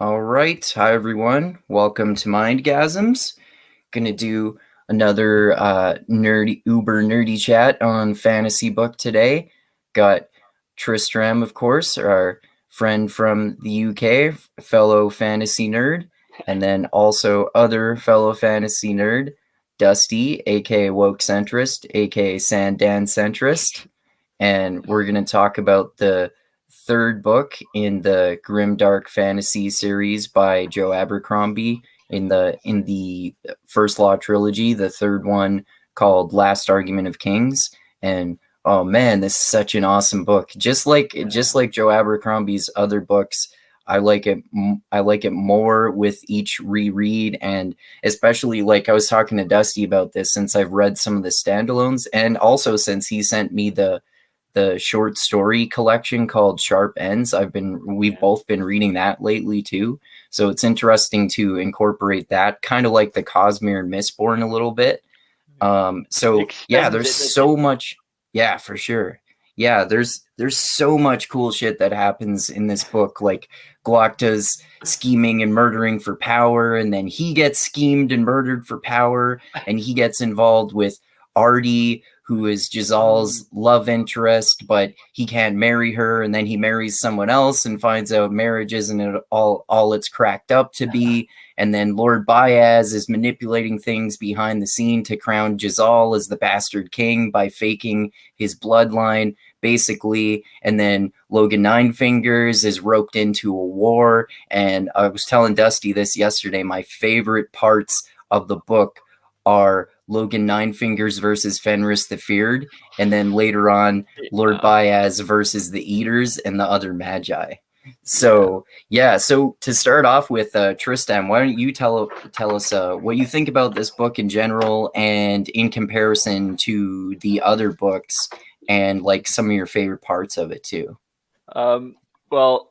All right. Hi, everyone. Welcome to Mindgasms. Gonna do another uber nerdy chat on fantasy book today. Got Tristram, of course, our friend from the UK, fellow fantasy nerd, and then also other fellow fantasy nerd, Dusty, aka Woke Centrist, aka Sandan Centrist, and we're gonna talk about the third book in the grimdark fantasy series by Joe Abercrombie in the First Law trilogy, the third one called Last Argument of Kings. And oh man, this is such an awesome book. Just like Joe Abercrombie's other books, I like it more with each reread, and especially like I was talking to Dusty about this since I've read some of the standalones, and also since he sent me the short story collection called Sharp Ends. We've both been reading that lately too. So it's interesting to incorporate that, kind of like the Cosmere and Mistborn a little bit. There's so much. Yeah, for sure. Yeah, there's so much cool shit that happens in this book, like Glokta's scheming and murdering for power, and then he gets schemed and murdered for power, and he gets involved with Ardee, who is Jezal's love interest, but he can't marry her, and then he marries someone else and finds out marriage isn't all it's cracked up to be. And then Lord Bayaz is manipulating things behind the scene to crown Jezal as the bastard king by faking his bloodline, basically. And then Logen Ninefingers is roped into a war. And I was telling Dusty this yesterday, my favorite parts of the book are Logen Ninefingers versus Fenris the Feared, and then later on Lord Bayaz versus the Eaters and the other Magi. So so to start off with, Tristan, why don't you tell us what you think about this book in general and in comparison to the other books, and like some of your favorite parts of it too. Well,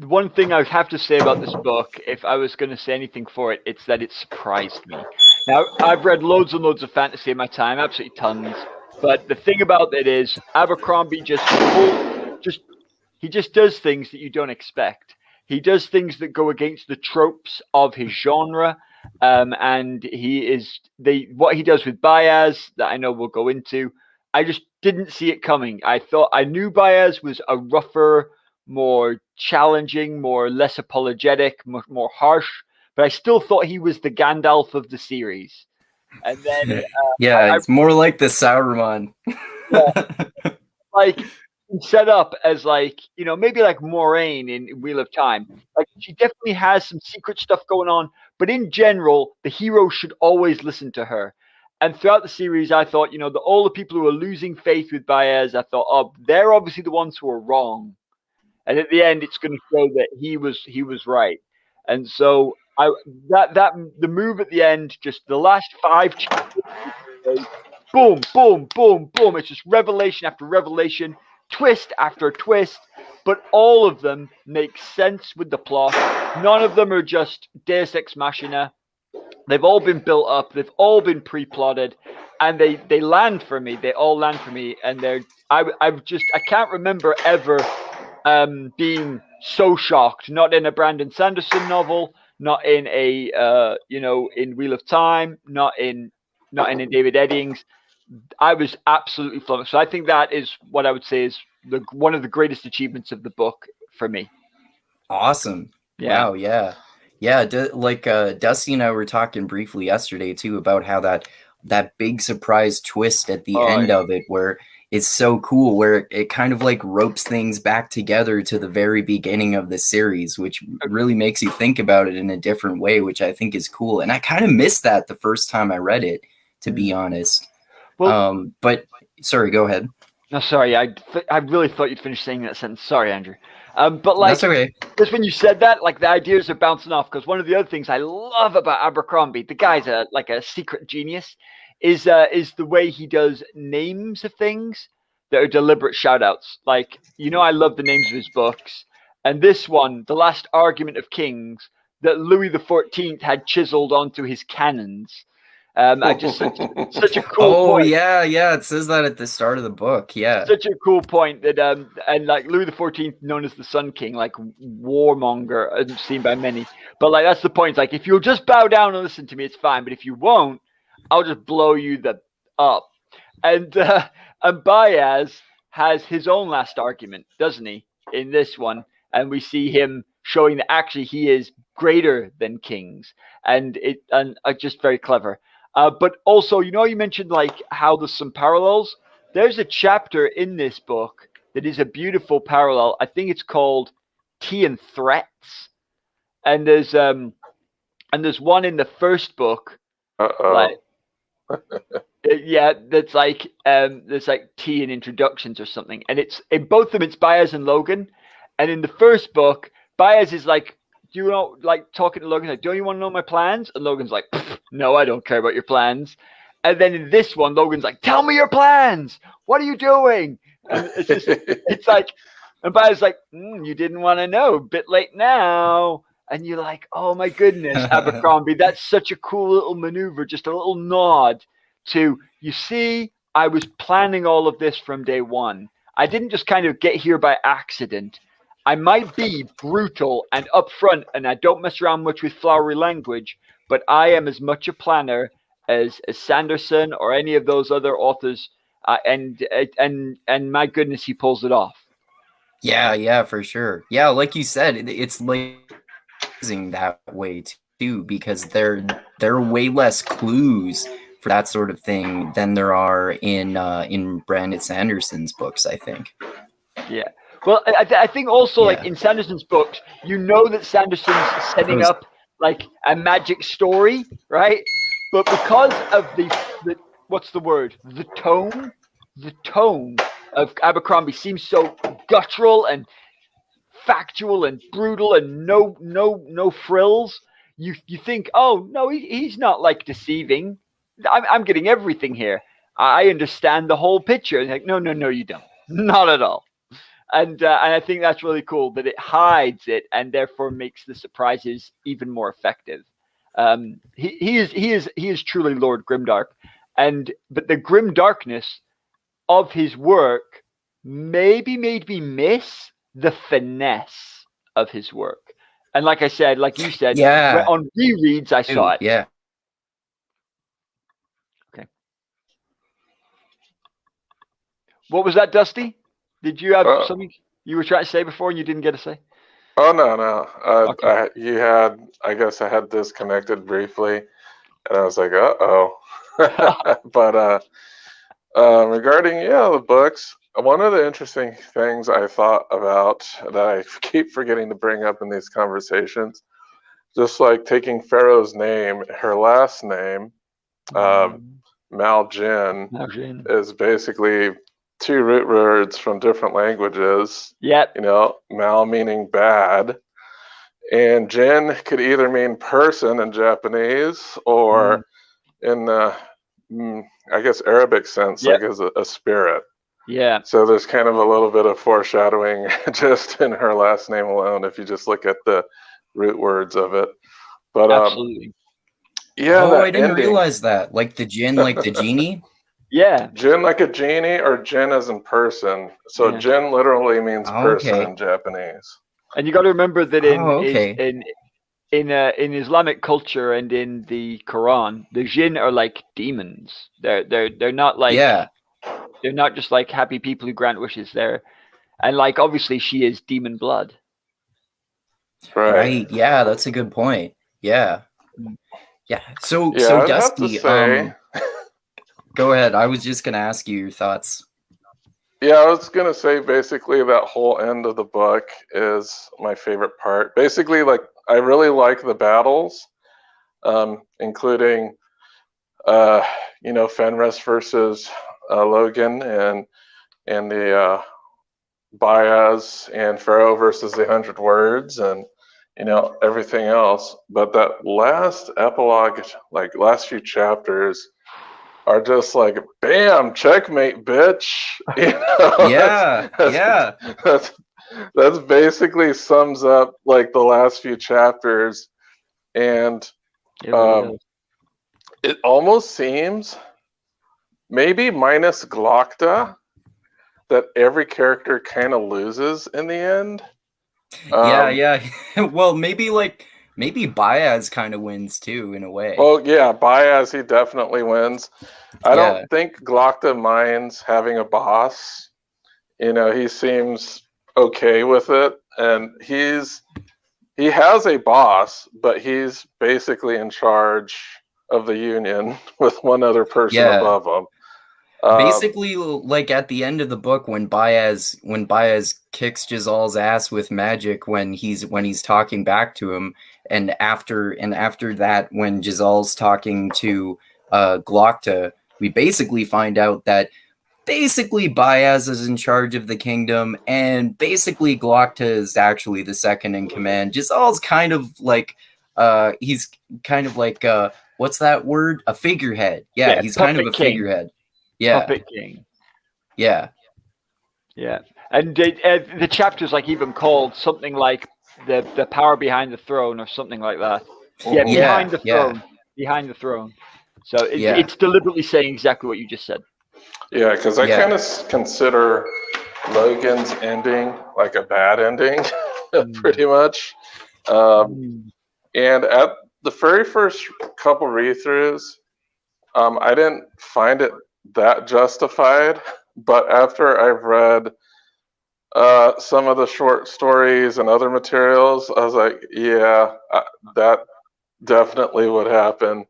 one thing I would have to say about this book, if I was going to say anything for it, it's that it surprised me. Now, I've read loads and loads of fantasy in my time, absolutely tons. But the thing about it is, Abercrombie just does things that you don't expect. He does things that go against the tropes of his genre, and what he does with Bayaz, that I know we'll go into. I just didn't see it coming. I knew Bayaz was a rougher, more challenging, less apologetic, more harsh, but I still thought he was the Gandalf of the series. And then it's more like the Sauron. Like set up as maybe like Moraine in Wheel of Time. Like she definitely has some secret stuff going on, but in general, the hero should always listen to her. And throughout the series, I thought, all the people who are losing faith with Bayaz, I thought, oh, they're obviously the ones who are wrong. And at the end, it's going to show that he was right. And so the move at the end, just the last 5 chapters, boom, boom, boom, boom. It's just revelation after revelation, twist after twist, but all of them make sense with the plot. None of them are just Deus Ex Machina. They've all been built up. They've all been pre-plotted, and they land for me. They all land for me, and I can't remember ever being so shocked. Not in a Brandon Sanderson novel, not in in Wheel of Time, not in a David Eddings. I was absolutely flummoxed. So I think that is what I would say is one of the greatest achievements of the book for me. Awesome. Yeah. Wow. Yeah. Yeah. Dusty and I were talking briefly yesterday too about how that big surprise twist at the end of it, where it's so cool, where it kind of like ropes things back together to the very beginning of the series, which really makes you think about it in a different way, which I think is cool. And I kind of missed that the first time I read it, to be honest. Well, but sorry, go ahead. No, sorry. I really thought you'd finish saying that sentence. Sorry, Andrew. But like, that's okay. Just when you said that, like the ideas are bouncing off. Because one of the other things I love about Abercrombie, the guy's a secret genius, is the way he does names of things that are deliberate shout outs. Like, I love the names of his books. And this one, The Last Argument of Kings, that Louis XIV had chiseled onto his cannons. I just such a cool Oh point. yeah, it says that at the start of the book. Yeah. Such a cool point that and like Louis XIV, known as the Sun King, like warmonger, seen by many. But like that's the point. It's like if you'll just bow down and listen to me, it's fine. But if you won't, I'll just blow you up. And Bayaz has his own last argument, doesn't he, in this one? And we see him showing that actually he is greater than kings, and just very clever. But also, you mentioned like how there's some parallels. There's a chapter in this book that is a beautiful parallel. I think it's called Tea and Threats, and there's one in the first book. Like, yeah, that's like there's like tea and introductions or something, and it's in both of them. It's Bayaz and Logen, and in the first book, Bayaz is like, "Do you know?" Like talking to Logan, like, "Don't you want to know my plans?" And Logan's like, "No, I don't care about your plans." And then in this one, Logan's like, "Tell me your plans. What are you doing?" And it's just, it's like, and Bayaz's like, "You didn't want to know. Bit late now." And you're like, "Oh my goodness, Abercrombie, that's such a cool little maneuver, just a little nod to, you see, I was planning all of this from day one. I didn't just kind of get here by accident. I might be brutal and upfront, and I don't mess around much with flowery language, but I am as much a planner as Sanderson or any of those other authors, and my goodness, he pulls it off." Yeah, for sure. Yeah, like you said, it's like that way too, because there are way less clues for that sort of thing than there are in Brandon Sanderson's books, I think. Yeah. Well, I think also like in Sanderson's books, that Sanderson's setting up like a magic story, right? But because of the what's the word? The tone of Abercrombie seems so guttural and factual and brutal and no frills. You think, oh no, he's not like deceiving. I'm getting everything here. I understand the whole picture. And like, no, you don't. Not at all. And I think that's really cool that it hides it and therefore makes the surprises even more effective. He is truly Lord Grimdark, but the grim darkness of his work maybe made me miss the finesse of his work. And like I said, like you said, on rereads I saw it. Yeah. Okay. What was that, Dusty? Did you have something you were trying to say before and you didn't get to say? Oh, no. Okay. I guess I had disconnected briefly, and I was like, uh-oh. But regarding, the books, one of the interesting things I thought about that I keep forgetting to bring up in these conversations, just like taking Ferro's name, her last name, Malgin, is basically two root words from different languages. Yep. Mal meaning bad, and Jin could either mean person in Japanese or in the, I guess, Arabic sense, like as a spirit. Yeah. So there's kind of a little bit of foreshadowing just in her last name alone, if you just look at the root words of it. But absolutely. Yeah. I didn't realize that. Like the Jin, like the genie. Yeah. Jin like a genie, or Jin as in person. So Jin literally means person in Japanese. And you got to remember that in Islamic culture and in the Quran, the Jinn are like demons. They're not like they're not just like happy people who grant wishes. And like obviously she is demon blood. Right. Yeah, that's a good point. Yeah. So Dusty, go ahead. I was just gonna ask you your thoughts. Yeah, I was gonna say basically that whole end of the book is my favorite part. Basically, like I really like the battles, including Fenris versus Logen and the Bayaz and Ferro versus the 100 Words and everything else. But that last epilogue, like last few chapters, are just like, bam, checkmate, bitch. That's basically sums up like the last few chapters, and it almost seems, maybe minus Glokta, that every character kind of loses in the end. Yeah. Well, maybe Bayaz kind of wins too, in a way. Well, yeah, Bayaz, he definitely wins. I don't think Glokta minds having a boss. You know, he seems okay with it, and he has a boss, but he's basically in charge of the Union with one other person above him. Basically, like at the end of the book, when Bayaz kicks Jezal's ass with magic when he's talking back to him, and after that, when Jezal's talking to Glokta, we basically find out that basically Bayaz is in charge of the kingdom, and basically Glokta is actually the second in command. Jezal's kind of like he's kind of like what's that word? A figurehead. Yeah, he's kind of a figurehead. Yeah. Puppet king. Yeah. Yeah. And the chapter's like even called something like the power behind the throne or something like that. Yeah, behind the throne. Behind the throne. So it's deliberately saying exactly what you just said. Yeah, because I kind of consider Logan's ending like a bad ending, pretty much. And at the very first couple read-throughs, I didn't find it that justified, but after I've read some of the short stories and other materials, I was like, yeah, that definitely would happen.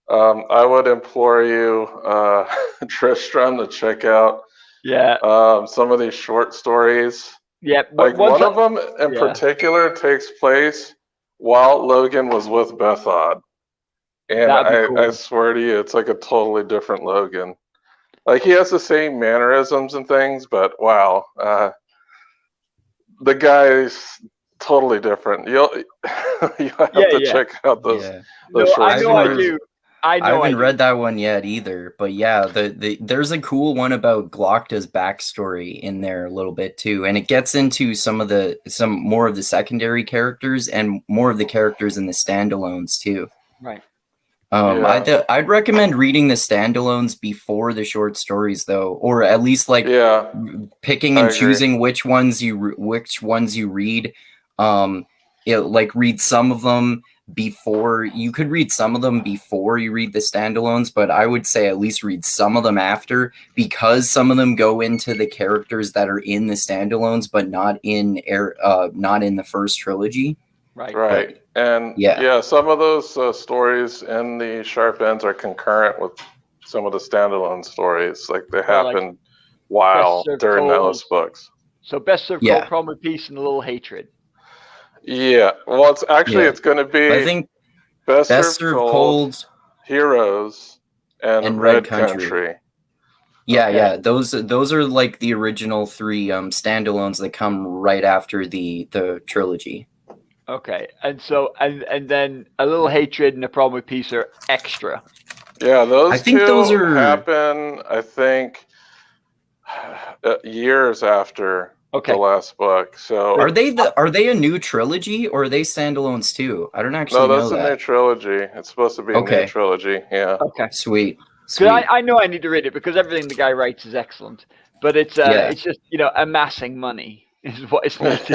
I would implore you, Tristram, to check out some of these short stories. Yeah, like one of them in particular takes place while Logan was with Bethod. And I swear to you, it's like a totally different Logan. Like, he has the same mannerisms and things, but wow, the guy's totally different. You'll have to check out those short stories. I haven't read that one yet either, but yeah, there's a cool one about Glokta's backstory in there a little bit too, and it gets into some more of the secondary characters and more of the characters in the standalones too. Right. I'd recommend reading the standalones before the short stories, though, or at least picking and choosing which ones you read. Read some of them before. You could read some of them before you read the standalones, but I would say at least read some of them after, because some of them go into the characters that are in the standalones, but not in the first trilogy. Right. And some of those stories in the Sharp Ends are concurrent with some of the standalone stories. Like, they happen while during those books. So Best Served Cold, Problem with Peace, and A Little Hatred. Yeah. Well, it's actually it's going to be, I think, Best Served Cold, Heroes, and Red Country. Yeah. Those are like the original 3 standalones that come right after the trilogy. Okay, and so and then A Little Hatred and A Problem with Peace are extra. Yeah, those happen, I think, years after the last book. So are they a new trilogy, or are they standalones too? I don't actually know that. No, that's a new trilogy. It's supposed to be a new trilogy. Yeah. Okay. Sweet. I know I need to read it because everything the guy writes is excellent, but it's just amassing money is what it's like.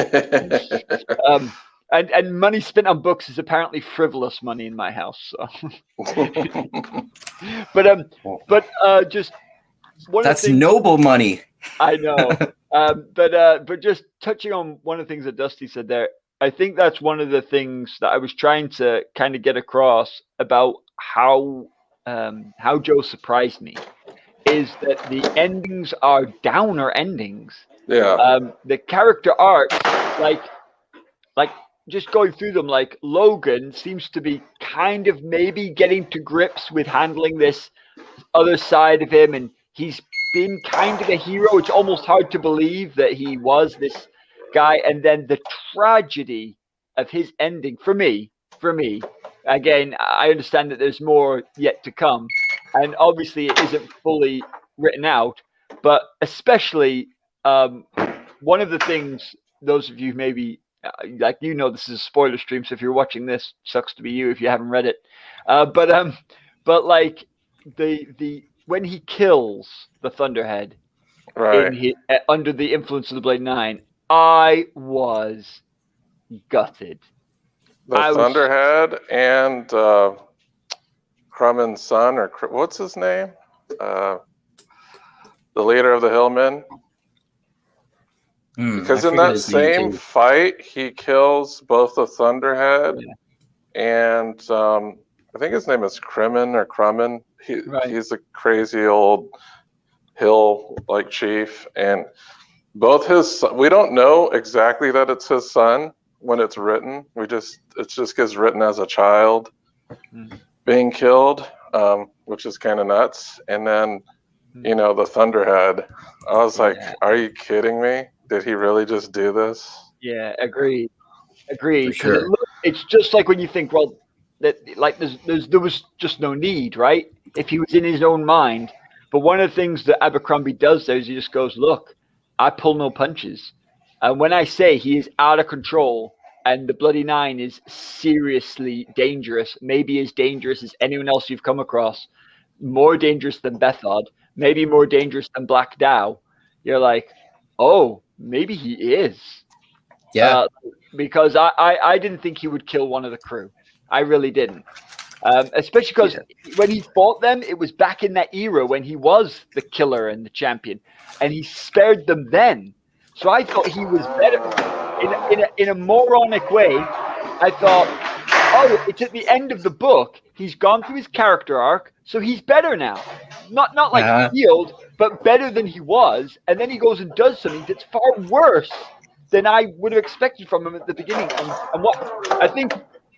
And money spent on books is apparently frivolous money in my house. So, but just one. That's noble money. I know. But just touching on one of the things that Dusty said there, I think that's one of the things that I was trying to kind of get across about how Joe surprised me, is that the endings are downer endings. Yeah. The character arcs, like just going through them, like Logan seems to be kind of maybe getting to grips with handling this other side of him, and he's been kind of a hero. It's almost hard to believe that he was this guy, and then the tragedy of his ending for me, again, I understand that there's more yet to come, and obviously it isn't fully written out, but especially one of the things, those of you maybe this is a spoiler stream, so if you're watching this, sucks to be you if you haven't read it. But but like the when he kills the Thunderhead Right. under the influence of the Blade Nine, I was gutted. The Thunderhead and Crumman's son, or what's his name? The leader of the Hillmen. Because in that same fight, he kills both the Thunderhead and I think his name is Crumman. He's a crazy old hill-like chief, and both we don't know exactly that it's his son when it's written. It just gets written as a child being killed, which is kind of nuts. And then, the Thunderhead. I was like, are you kidding me? Did he really just do this? Yeah, agreed. Sure. It's just like when you think, well, that like there was just no need, right? If he was in his own mind. But one of the things that Abercrombie does there is he just goes, look, I pull no punches. And when I say he is out of control and the Bloody Nine is seriously dangerous, maybe as dangerous as anyone else you've come across, more dangerous than Bethod, maybe more dangerous than Black Dow, you're like, oh, maybe he is. Yeah. Because I didn't think he would kill one of the crew. I really didn't. Especially because when he fought them, it was back in that era when he was the killer and the champion, and he spared them then. So I thought he was better. In a moronic way, I thought, oh, it's at the end of the book. He's gone through his character arc, so he's better now. Not like healed, but better than he was. And then he goes and does something that's far worse than I would have expected from him at the beginning. And what I think.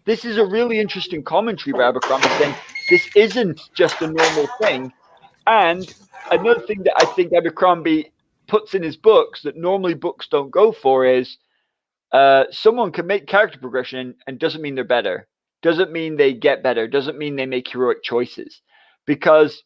This is a really interesting commentary by Abercrombie saying this isn't just a normal thing. And another thing that I think Abercrombie puts in his books that normally books don't go for is someone can make character progression and doesn't mean they're better. Doesn't mean they get better. Doesn't mean they make heroic choices. Because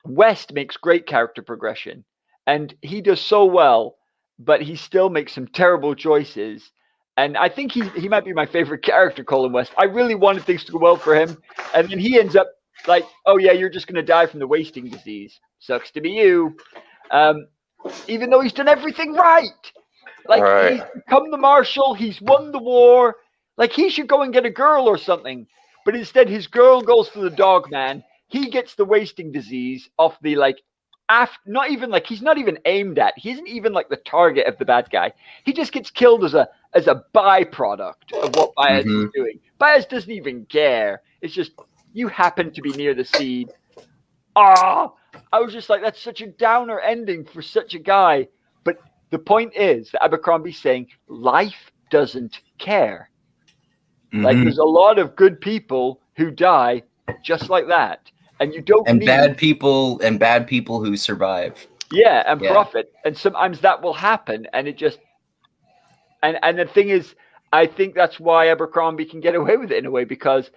West makes great character progression. And he does so well, but he still makes some terrible choices. And I think he might be my favorite character, Colin West. I really wanted things to go well for him. And then he ends up like, oh, yeah, you're just going to die from the wasting disease. Sucks to be you. Even though he's done everything right. Like, he's become the marshal. He's won the war. Like, he should go and get a girl or something. But instead, his girl goes to the dog man. He gets the wasting disease off the, like, not even like he's not even aimed at. He isn't even like the target of the bad guy. He just gets killed as a byproduct of what Bayaz is doing. Bayaz doesn't even care. It's just you happen to be near the seed. I was just like, that's such a downer ending for such a guy. But the point is that Abercrombie's saying life doesn't care. Like there's a lot of good people who die just like that. And you don't need bad people who survive. Yeah, and profit. And sometimes that will happen. And it just and the thing is, I think that's why Abercrombie can get away with it in a way, because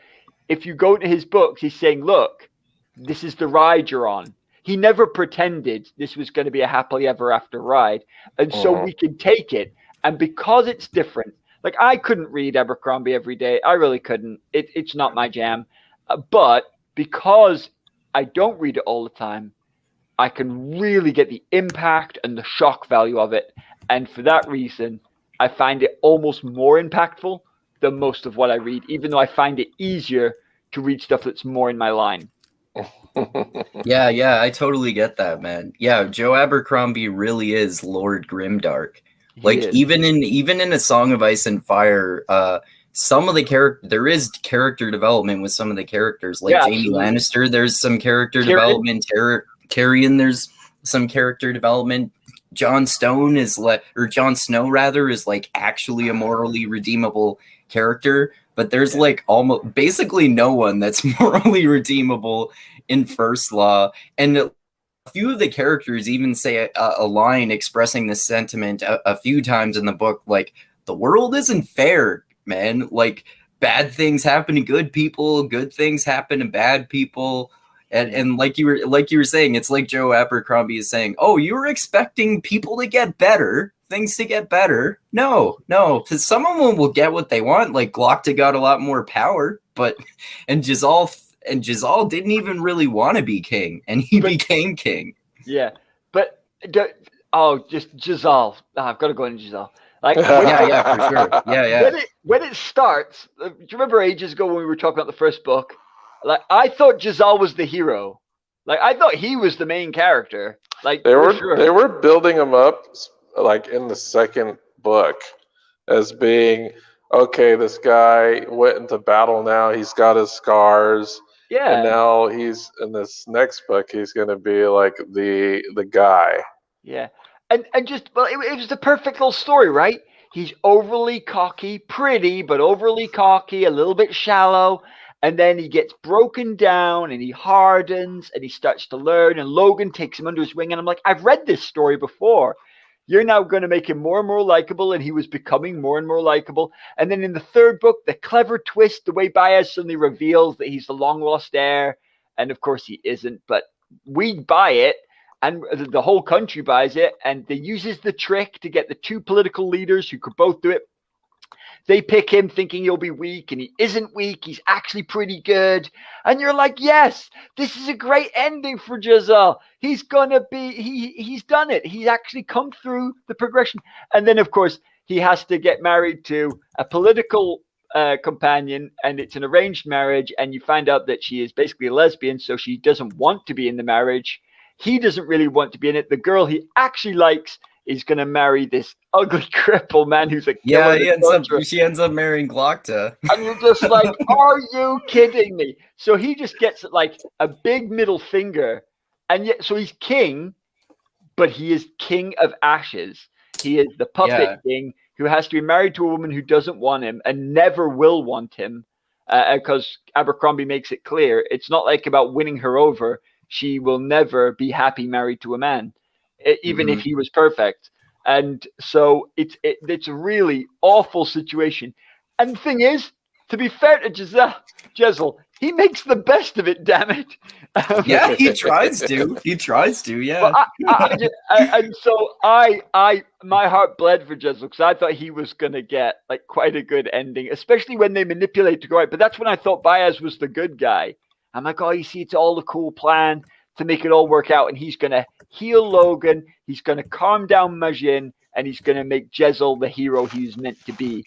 if you go to his books, he's saying, look, this is the ride you're on. He never pretended this was going to be a happily ever after ride. And so we can take it. And because it's different, like I couldn't read Abercrombie every day. I really couldn't. It's not my jam. But because I don't read it all the time, I can really get the impact and the shock value of it. And for that reason, I find it almost more impactful than most of what I read, even though I find it easier to read stuff that's more in my line. Yeah, I totally get that, man. Yeah, Joe Abercrombie really is Lord Grimdark. Like even in A Song of Ice and Fire, some of the there is character development with some of the characters, like Jaime Lannister. There's some character development. Tyrion, there's some character development. Jon Snow is like actually a morally redeemable character, but there's like almost basically no one that's morally redeemable in First Law. And a few of the characters even say a line expressing this sentiment a few times in the book, like the world isn't fair, man. Like bad things happen to good people, good things happen to bad people. And like you were saying, it's like Joe Abercrombie is saying, oh, you were expecting people to get better, things to get better. No, because some of them will get what they want. Like Glokta got a lot more power, and Jezal and Jezal didn't even really want to be king, and he became king. Yeah, but just Jezal. I've got to go into Jezal. Like, yeah, for sure. Yeah. When it starts, do you remember ages ago when we were talking about the first book? Like, I thought Jezal was the hero. Like, I thought he was the main character. Like, they were building him up like in the second book as being, okay, this guy went into battle now. He's got his scars. Yeah. And now he's in this next book. He's going to be like the guy. Yeah. And just, well, it was the perfect little story, right? He's overly cocky, pretty, but overly cocky, a little bit shallow. And then he gets broken down and he hardens and he starts to learn. And Logen takes him under his wing. And I'm like, I've read this story before. You're now going to make him more and more likable. And he was becoming more and more likable. And then in the third book, the clever twist, the way Bayaz suddenly reveals that he's the long lost heir. And of course he isn't, but we buy it. And the whole country buys it. And they uses the trick to get the two political leaders who could both do it. They pick him thinking he'll be weak, and he isn't weak. He's actually pretty good. And you're like, yes, this is a great ending for Jezal. He's going to be, he's done it. He's actually come through the progression. And then, of course, he has to get married to a political companion, and it's an arranged marriage. And you find out that she is basically a lesbian, so she doesn't want to be in the marriage. He doesn't really want to be in it. The girl he actually likes is going to marry this ugly cripple man who's a killer. She ends up marrying Glokta. And you're just like, are you kidding me? So he just gets like a big middle finger. And yet, so he's king, but he is king of ashes. He is the puppet king who has to be married to a woman who doesn't want him and never will want him. Because Abercrombie makes it clear, it's not like about winning her over. She will never be happy married to a man, even if he was perfect. And so it's a really awful situation. And the thing is, to be fair to Jezal, he makes the best of it, damn it. Yeah, he tries to. Yeah. And so my heart bled for Jezal because I thought he was going to get like quite a good ending, especially when they manipulate to go out. But that's when I thought Bayaz was the good guy. I'm like, oh, you see, it's all a cool plan to make it all work out. And he's going to heal Logen. He's going to calm down Magi, and he's going to make Jezal the hero he's meant to be.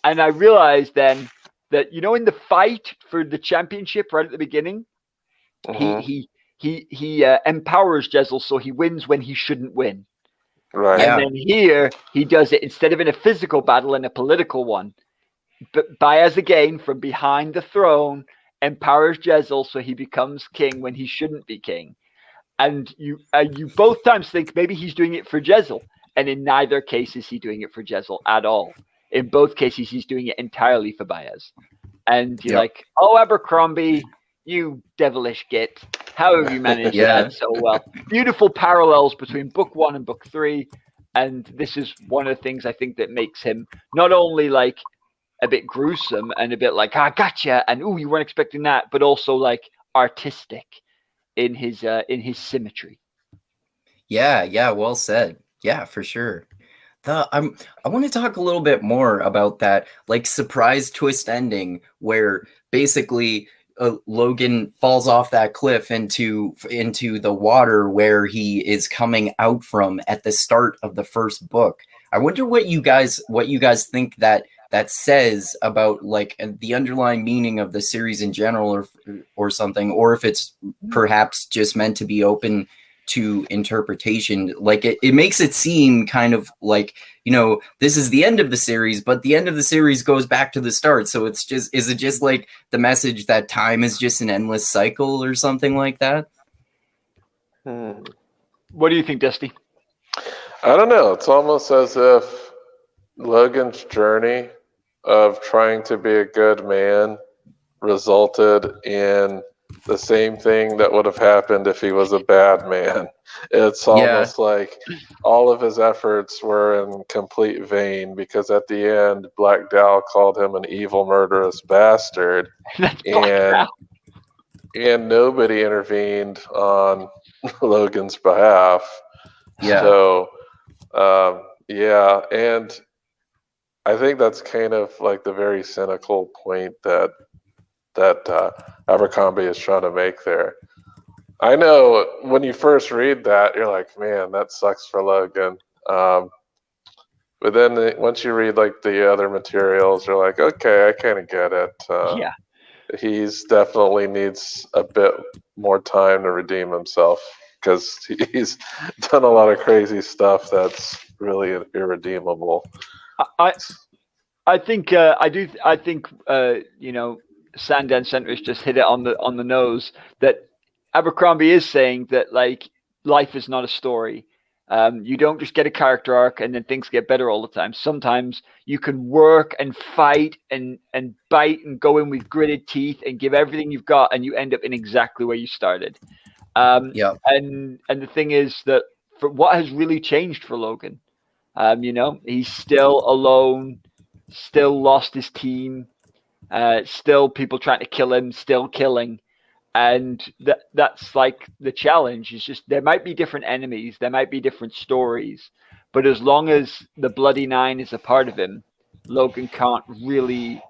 And I realized then that, you know, in the fight for the championship right at the beginning, he empowers Jezal so he wins when he shouldn't win. Right. And then here he does it instead of in a physical battle, in a political one. But Bayaz again from behind the throne empowers Jezal so he becomes king when he shouldn't be king. And you both times think maybe he's doing it for Jezal. And in neither case is he doing it for Jezal at all. In both cases, he's doing it entirely for Bayaz. And you're like, oh, Abercrombie, you devilish git. How have you managed that so well? Beautiful parallels between book 1 and book 3. And this is one of the things I think that makes him not only like a bit gruesome and a bit like, I gotcha, and ooh, you weren't expecting that, but also like artistic in his symmetry. Yeah, well said. Yeah, for sure. I want to talk a little bit more about that like surprise twist ending where basically Logen falls off that cliff into the water where he is coming out from at the start of the first book. I wonder what you guys think that says about like the underlying meaning of the series in general or something, or if it's perhaps just meant to be open to interpretation. Like it makes it seem kind of like, you know, this is the end of the series, but the end of the series goes back to the start. So is it just like the message that time is just an endless cycle or something like that? What do you think, Dusty? I don't know. It's almost as if Logan's journey of trying to be a good man resulted in the same thing that would have happened if he was a bad man. It's almost like all of his efforts were in complete vain because at the end, Black Dow called him an evil, murderous bastard, and nobody intervened on Logan's behalf. Yeah. So, and I think that's kind of like the very cynical point that that Abercrombie is trying to make there. I know when you first read that, you're like, man, that sucks for Logan. But then once you read like the other materials, you're like, okay, I kind of get it. Yeah. He's definitely needs a bit more time to redeem himself because he's done a lot of crazy stuff that's really irredeemable. I think I think Sandan Centrist just hit it on the nose that Abercrombie is saying that like life is not a story. You don't just get a character arc and then things get better all the time. Sometimes you can work and fight and bite and go in with gritted teeth and give everything you've got, and you end up in exactly where you started. And the thing is that for what has really changed for Logan, he's still alone, still lost his team, still people trying to kill him, still killing. And that's like the challenge. Is just there might be different enemies, there might be different stories, but as long as the Bloody Nine is a part of him, Logan can't really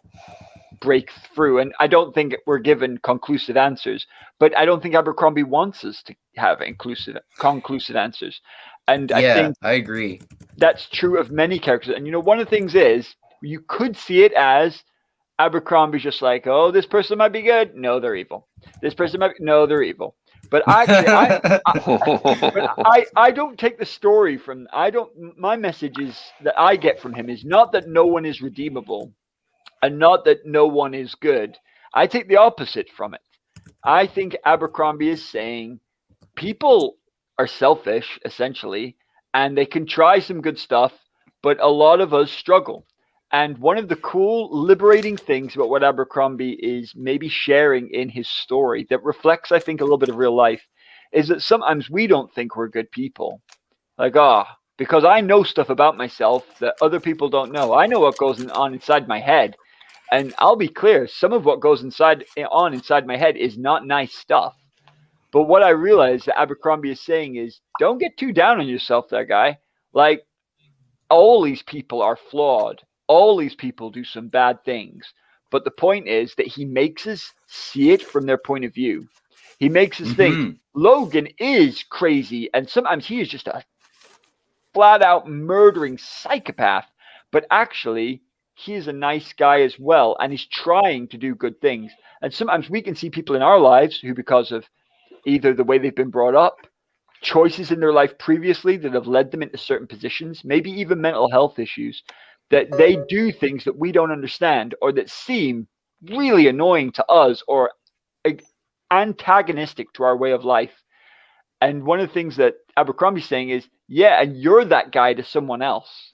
break through. And I don't think we're given conclusive answers, but I don't think Abercrombie wants us to have conclusive answers. And I think I agree. That's true of many characters. And one of the things is you could see it as Abercrombie's just like, oh, this person might be good. No, they're evil. This person might be, no, they're evil. But actually, I don't take the story from, my message is that I get from him is not that no one is redeemable and not that no one is good. I take the opposite from it. I think Abercrombie is saying people are selfish, essentially, and they can try some good stuff, but a lot of us struggle. And one of the cool, liberating things about what Abercrombie is maybe sharing in his story that reflects, I think, a little bit of real life is that sometimes we don't think we're good people. Like, because I know stuff about myself that other people don't know. I know what goes on inside my head. And I'll be clear, some of what goes inside my head is not nice stuff. But what I realize that Abercrombie is saying is, don't get too down on yourself, that guy. Like, all these people are flawed. All these people do some bad things. But the point is that he makes us see it from their point of view. He makes us think Logan is crazy, and sometimes he is just a flat-out murdering psychopath. But actually, he is a nice guy as well, and he's trying to do good things. And sometimes we can see people in our lives who, because of either the way they've been brought up, choices in their life previously that have led them into certain positions, maybe even mental health issues, that they do things that we don't understand or that seem really annoying to us or antagonistic to our way of life. And one of the things that Abercrombie's saying is, and you're that guy to someone else.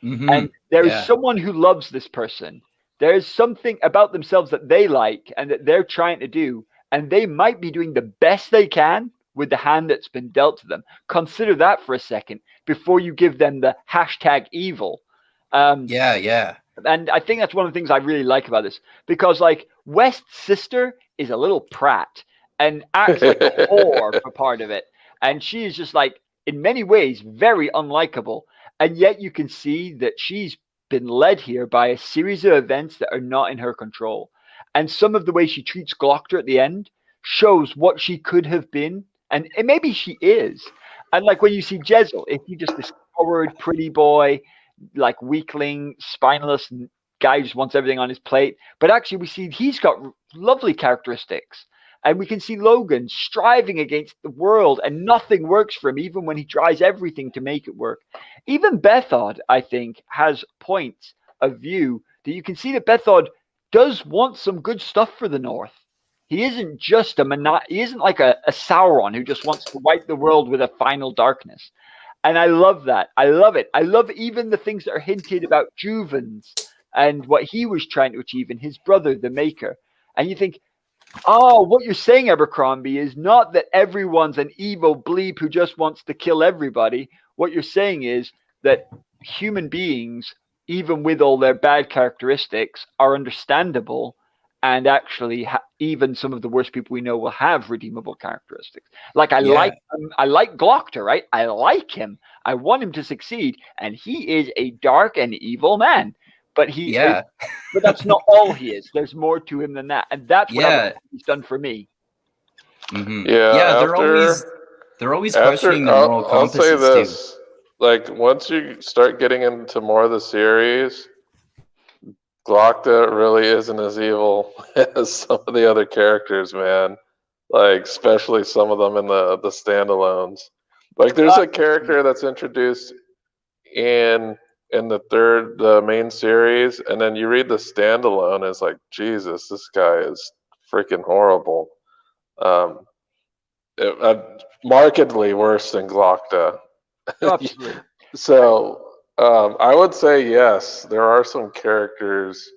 And there is someone who loves this person. There's something about themselves that they like and that they're trying to do. And they might be doing the best they can with the hand that's been dealt to them. Consider that for a second before you give them the #evil. And I think that's one of the things I really like about this, because like West's sister is a little prat and acts like a whore for part of it. And she is just like, in many ways, very unlikable. And yet you can see that she's been led here by a series of events that are not in her control. And some of the way she treats Glokta at the end shows what she could have been. And maybe she is. And like when you see Jezal, if you just this coward, pretty boy, like weakling, spineless guy who just wants everything on his plate. But actually we see he's got lovely characteristics. And we can see Logan striving against the world and nothing works for him, even when he tries everything to make it work. Even Bethod, I think, has points of view that you can see that Bethod does want some good stuff for the North. He isn't just he isn't like a Sauron who just wants to wipe the world with a final darkness. And I love that. I love it. I love even the things that are hinted about Juven's and what he was trying to achieve and his brother, the Maker. And you think, what you're saying, Abercrombie, is not that everyone's an evil bleep who just wants to kill everybody. What you're saying is that human beings, even with all their bad characteristics, are understandable. And actually, even some of the worst people we know will have redeemable characteristics. Like I like Glokta, right? I like him. I want him to succeed, and he is a dark and evil man. but but that's not all he is. There's more to him than that, and that's what he's done for me. Mm-hmm. Yeah, they're always questioning the moral compasses I'll say this: too. like once you start getting into more of the series, Glokta really isn't as evil as some of the other characters, man. Like especially some of them in the standalones. Like there's a character that's introduced in the main series, and then you read the standalone, it's like, Jesus, this guy is freaking horrible. Markedly worse than Glokta. Absolutely. So I would say yes, there are some characters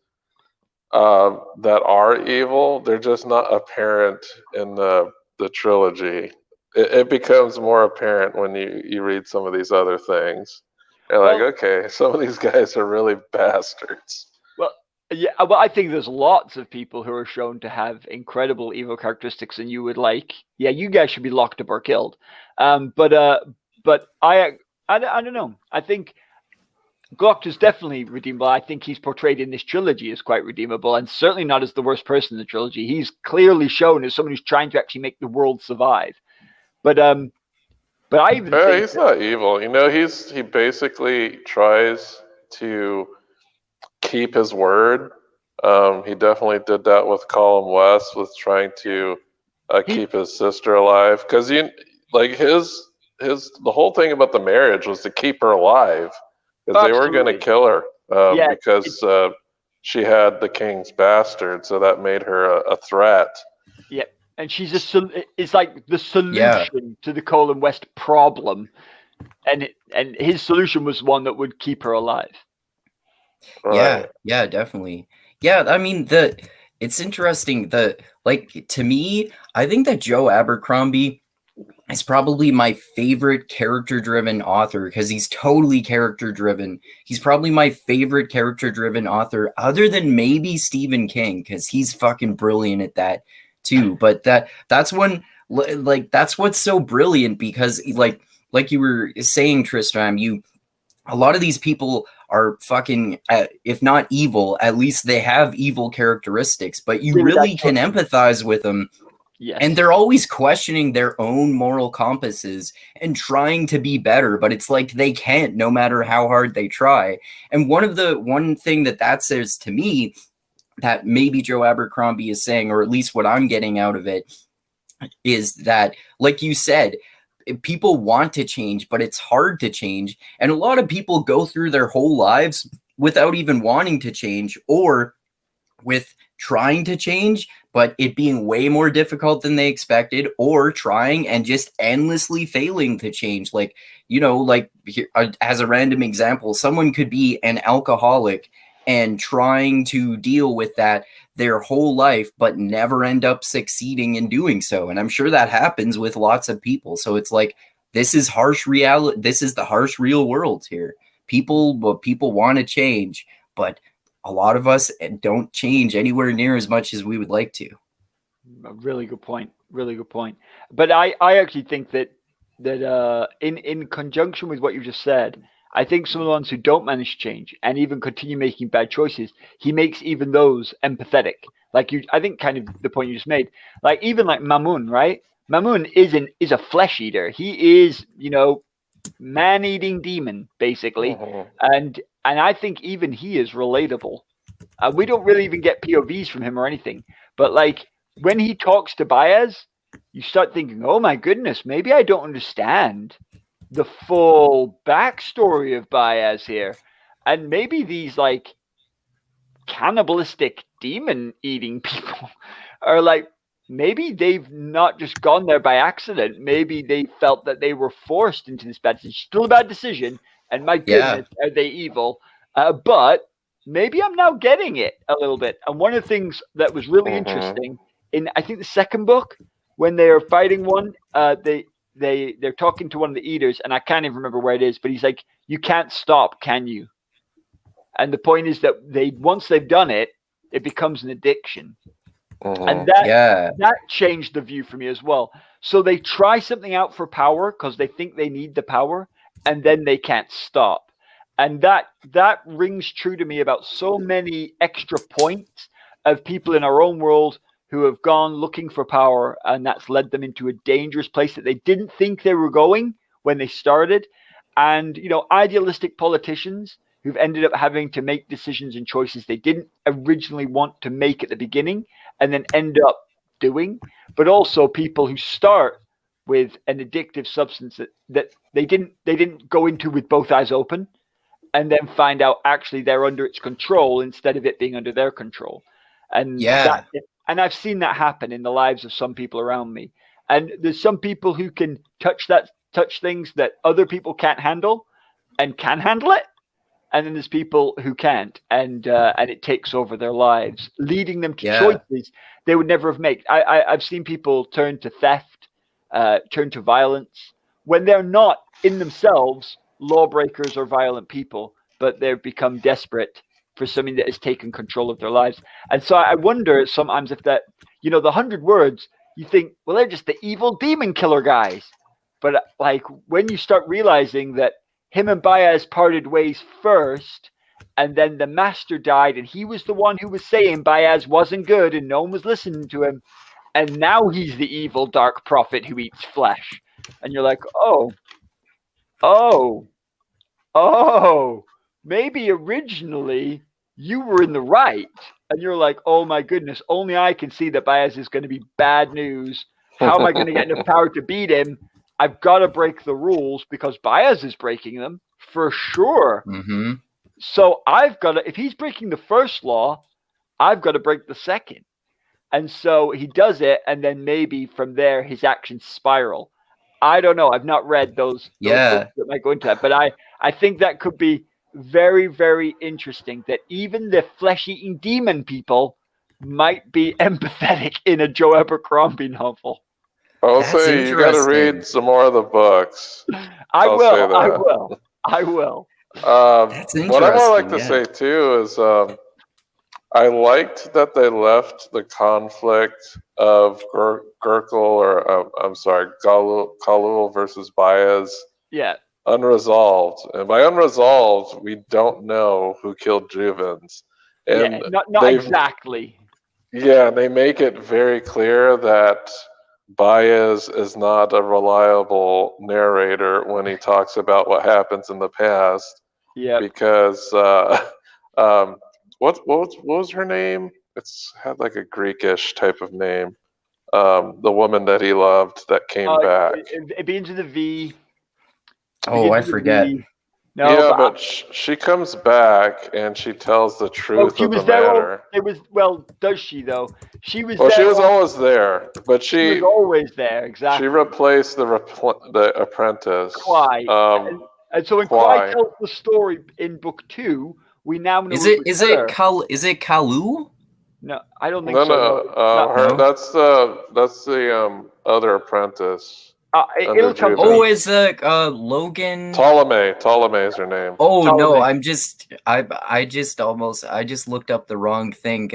that are evil. They're just not apparent in the trilogy. It becomes more apparent when you read some of these other things. You're like, okay, some of these guys are really bastards. Well, yeah. Well, I think there's lots of people who are shown to have incredible evil characteristics, and you would like, yeah, you guys should be locked up or killed. But I don't know. I think Glokta's definitely redeemable. I think he's portrayed in this trilogy as quite redeemable, and certainly not as the worst person in the trilogy. He's clearly shown as someone who's trying to actually make the world survive. But I even think he's not evil. You know, he basically tries to keep his word. He definitely did that with Colin West, with trying to keep his sister alive. Because the whole thing about the marriage was to keep her alive, because they were going to kill her because she had the king's bastard, so that made her a threat. Yeah. And it's like the solution to the Colin West problem, and his solution was one that would keep her alive. Right. Yeah, definitely. Yeah, I mean it's interesting. To me, I think that Joe Abercrombie is probably my favorite character-driven author, because he's totally character-driven. He's probably my favorite character-driven author, other than maybe Stephen King, because he's fucking brilliant at that too. But that's what's so brilliant, because like you were saying, Tristram, a lot of these people are fucking, if not evil, at least they have evil characteristics, but you really can empathize with them. Yes. And they're always questioning their own moral compasses and trying to be better, but it's like they can't, no matter how hard they try. And one thing that says to me, that maybe Joe Abercrombie is saying, or at least what I'm getting out of it, is that, like you said, people want to change, but it's hard to change. And a lot of people go through their whole lives without even wanting to change, or with trying to change, but it being way more difficult than they expected, or trying and just endlessly failing to change. Like, as a random example, someone could be an alcoholic and trying to deal with that their whole life, but never end up succeeding in doing so. And I'm sure that happens with lots of people. So it's like, this is harsh reality. This is the harsh real world here. People want to change, but a lot of us don't change anywhere near as much as we would like to. A really good point. Really good point. But I actually think that in conjunction with what you just said, I think some of the ones who don't manage to change and even continue making bad choices, he makes even those empathetic. I think kind of the point you just made, like even like Mamun, right? Mamun is a flesh eater. He is, man-eating demon, basically. And I think even he is relatable. We don't really even get POVs from him or anything. But like when he talks to Bayaz, you start thinking, oh my goodness, maybe I don't understand the full backstory of Bayaz here. And maybe these like cannibalistic demon eating people are like, maybe they've not just gone there by accident. Maybe they felt that they were forced into this bad decision. Still a bad decision. And my goodness, are they evil? But maybe I'm now getting it a little bit. And one of the things that was really interesting in, I think, the second book, when they are fighting one, they're talking to one of the eaters, and I can't even remember where it is, but he's like, you can't stop, can you? And the point is that once they've done it, it becomes an addiction. And that changed the view for me as well. So they try something out for power because they think they need the power, and then they can't stop. And that rings true to me about so many extra points of people in our own world who have gone looking for power, and that's led them into a dangerous place that they didn't think they were going when they started. And, idealistic politicians who've ended up having to make decisions and choices they didn't originally want to make at the beginning and then end up doing. But also people who start with an addictive substance that they didn't go into with both eyes open, and then find out actually they're under its control instead of it being under their control. And and I've seen that happen in the lives of some people around me. And there's some people who can touch things that other people can't handle and can handle it. And then there's people who can't, and it takes over their lives, leading them to choices they would never have made. I've seen people turn to theft, turn to violence, when they're not in themselves lawbreakers or violent people, but they've become desperate for something that has taken control of their lives. And so I wonder sometimes if that, the 100 words, you think, well, they're just the evil demon killer guys. But like when you start realizing that him and Bayaz parted ways first, and then the master died, and he was the one who was saying Bayaz wasn't good and no one was listening to him. And now he's the evil dark prophet who eats flesh. And you're like, maybe originally you were in the right. And you're like, oh my goodness, only I can see that Bayaz is going to be bad news. How am I going to get enough power to beat him? I've got to break the rules because Bayaz is breaking them for sure. Mm-hmm. So if he's breaking the first law, I've got to break the second. And so he does it, and then maybe from there his actions spiral. I don't know. I've not read those books that might go into that, but I think that could be very, very interesting, that even the flesh-eating demon people might be empathetic in a Joe Abercrombie novel. I'll say you got to read some more of the books. I will. That's interesting. What I would like to say too is I liked that they left the conflict of Galul versus Bayaz unresolved. And by unresolved, we don't know who killed Juvens. And not exactly. Yeah, they make it very clear that Bayaz is not a reliable narrator when he talks about what happens in the past. Yeah. Because what was her name? It's had like a Greekish type of name. The woman that he loved that came back. It begins with a V. I forget. No, but she comes back and she tells the truth of the matter. Does she though? She was. Well, she was always there, but she was always there. Exactly. She replaced the apprentice. Kwai. And so when Kwai tells the story in book 2, we now know. Is it Kalu? No, I don't think so. No. That's the other apprentice. It'll come. Is Logen? Ptolemy is her name. Oh Ptolemy. no, I just looked up the wrong thing.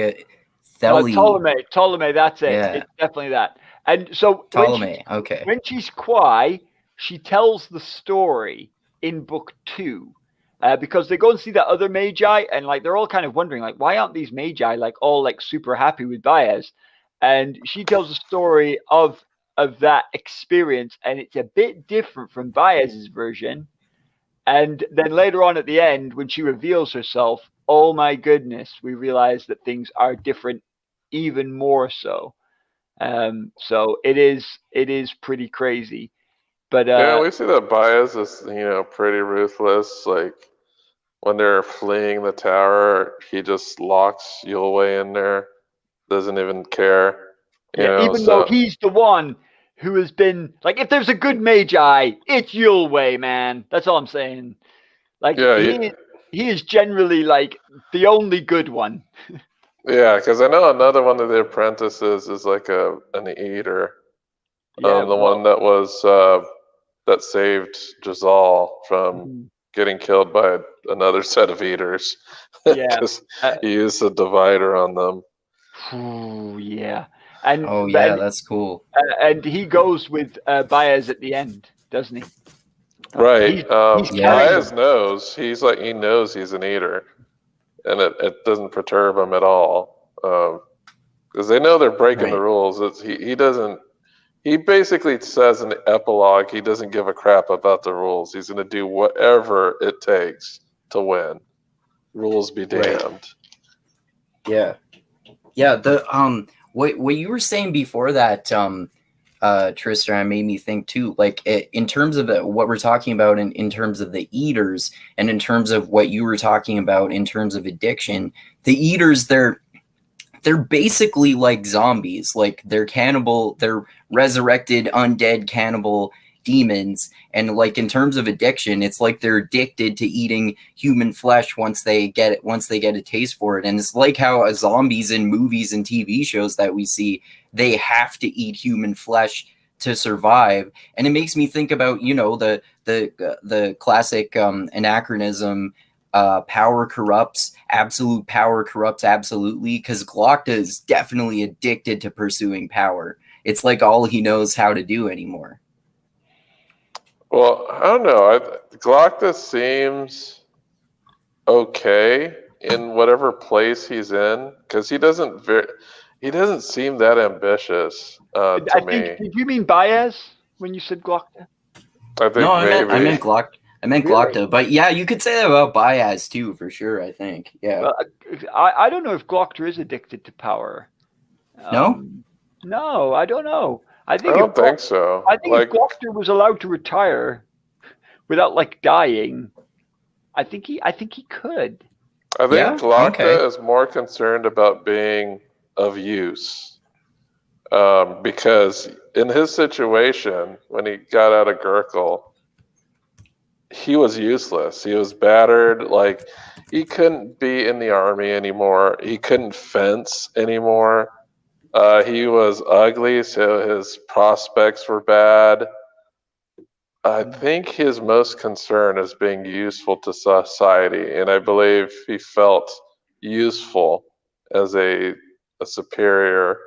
Ptolemy, that's it. Yeah. It's definitely that. And so Ptolemy, when she's Kwai, she tells the story in book 2. Because they go and see that other Magi, and like they're all kind of wondering, like, why aren't these Magi like all like super happy with Bayaz? And she tells a story of that experience, and it's a bit different from Bayaz's version. And then later on at the end, when she reveals herself, oh my goodness, we realize that things are different even more so. So it is pretty crazy. But we see that Bayaz is, pretty ruthless. Like when they're fleeing the tower, he just locks Yulwei in there, doesn't even care. Even though he's the one who has been like, if there's a good Magi, it's Yulwei, man. That's all I'm saying. Like, he is generally like the only good one. Yeah, because I know another one of the apprentices is like an eater. The one that was that saved Jezal from getting killed by another set of eaters. Because he used a divider on them. Oh yeah. And that's cool. And he goes with Bayaz at the end, doesn't he? Right. He's Bayaz knows. He knows he's an eater, and it doesn't perturb him at all. Because they know they're breaking the rules. He doesn't. He basically says in the epilogue he doesn't give a crap about the rules. He's going to do whatever it takes to win. Rules be damned. Yeah. The what you were saying before that, Tristram, made me think too. Like in terms of what we're talking about in terms of the eaters, and in terms of what you were talking about in terms of addiction, the eaters, they're basically like zombies. Like they're cannibal, they're resurrected undead cannibal demons. And like in terms of addiction, it's like they're addicted to eating human flesh once they get a taste for it. And it's like how zombies in movies and TV shows that we see, they have to eat human flesh to survive. And it makes me think about, the classic anachronism, power corrupts, absolute power corrupts absolutely, because Glokta is definitely addicted to pursuing power. It's like all he knows how to do anymore. Well, I don't know. Glokta seems okay in whatever place he's in, because he doesn't seem that ambitious to me. Did you mean Bayaz when you said Glokta? I think I meant Glokta. Really? Glokta, but yeah, you could say that about Bayaz too, for sure. I think, yeah. Well, I don't know if Glokta is addicted to power. No, I don't know. I don't think so. I think if Glokta was allowed to retire without dying, I think he could. I think Glokta is more concerned about being of use, because in his situation when he got out of Gurkil, he was useless. He was battered. Like, he couldn't be in the army anymore. He couldn't fence anymore. He was ugly, so his prospects were bad. I think his most concern is being useful to society, and I believe he felt useful as a superior,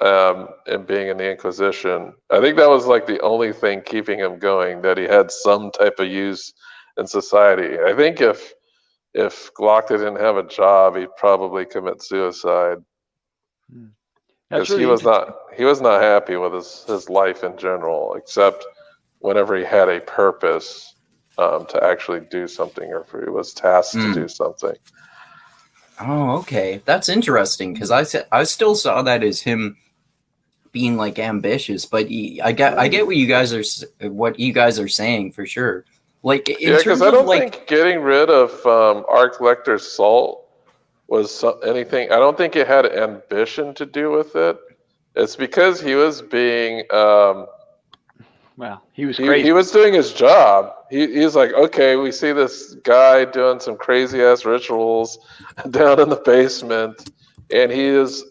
and being in the Inquisition. I think that was the only thing keeping him going, that he had some type of use in society. I think if Glokta didn't have a job, he'd probably commit suicide. Because he was not happy with his life in general, except whenever he had a purpose to actually do something, or if he was tasked to do something. Oh, okay, that's interesting, because I still saw that as him being ambitious, but I get what you guys are saying for sure. Because I don't think getting rid of Archlector's Salt was anything. I don't think it had ambition to do with it. It's because he was being he was crazy. He was doing his job. He's like, okay, we see this guy doing some crazy ass rituals down in the basement, and he is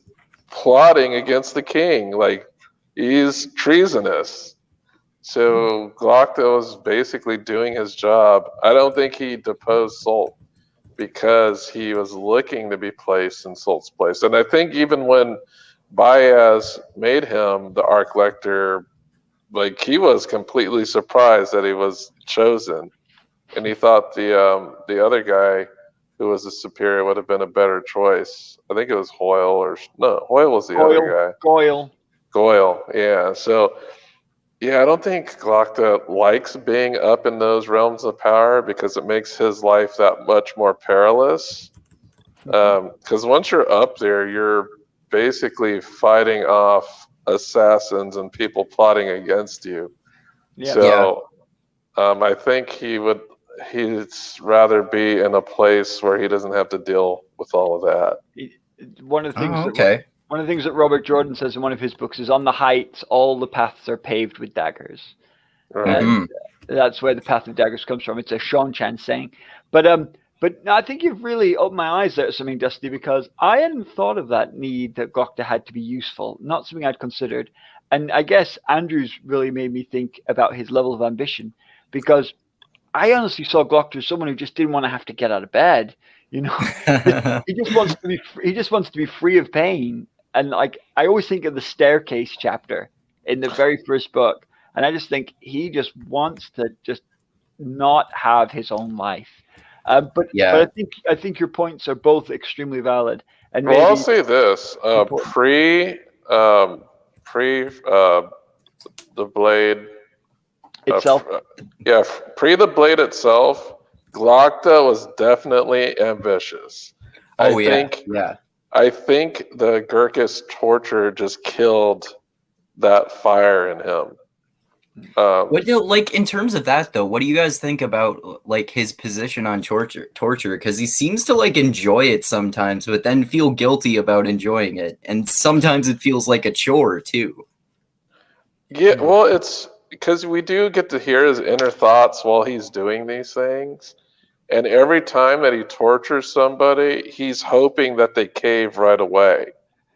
plotting against the king. He's treasonous. So Glokta was basically doing his job. I don't think he deposed Salt because he was looking to be placed in Salt's place. And I think even when Bayaz made him the Archlector, he was completely surprised that he was chosen, and he thought the other guy who was the superior would have been a better choice. I think it was Hoyle Hoyle was the other guy. Goyle, yeah. So, yeah, I don't think Glokta likes being up in those realms of power, because it makes his life that much more perilous. Because once you're up there, you're basically fighting off assassins and people plotting against you. I think he'd rather be in a place where he doesn't have to deal with all of that. One of the things that Robert Jordan says in one of his books is, on the heights all the paths are paved with daggers. Right. And that's where the path of daggers comes from. It's a Sean Chan saying. But I think you've really opened my eyes there to something, Dusty, because I hadn't thought of that need that Glokta had to be useful. Not something I'd considered. And I guess Andrew's really made me think about his level of ambition, because I honestly saw Glokta as someone who just didn't want to have to get out of bed. He just wants to be free of pain. And I always think of the staircase chapter in the very first book, and I just think he just wants to just not have his own life. But Yeah. I think your points are both extremely valid. And Well, I'll maybe say this: important. pre the blade Itself. pre the blade itself, Glokta was definitely ambitious. I Oh yeah. think Yeah. I think the Gurkish torture just killed that fire in him. What do like in terms of that though? What do you guys think about like his position on torture? Because he seems to like enjoy it sometimes, but then feel guilty about enjoying it, and sometimes it feels like a chore too. Yeah, well, it's because we do get to hear his inner thoughts while he's doing these things. And every time that he tortures somebody, he's hoping that they cave right away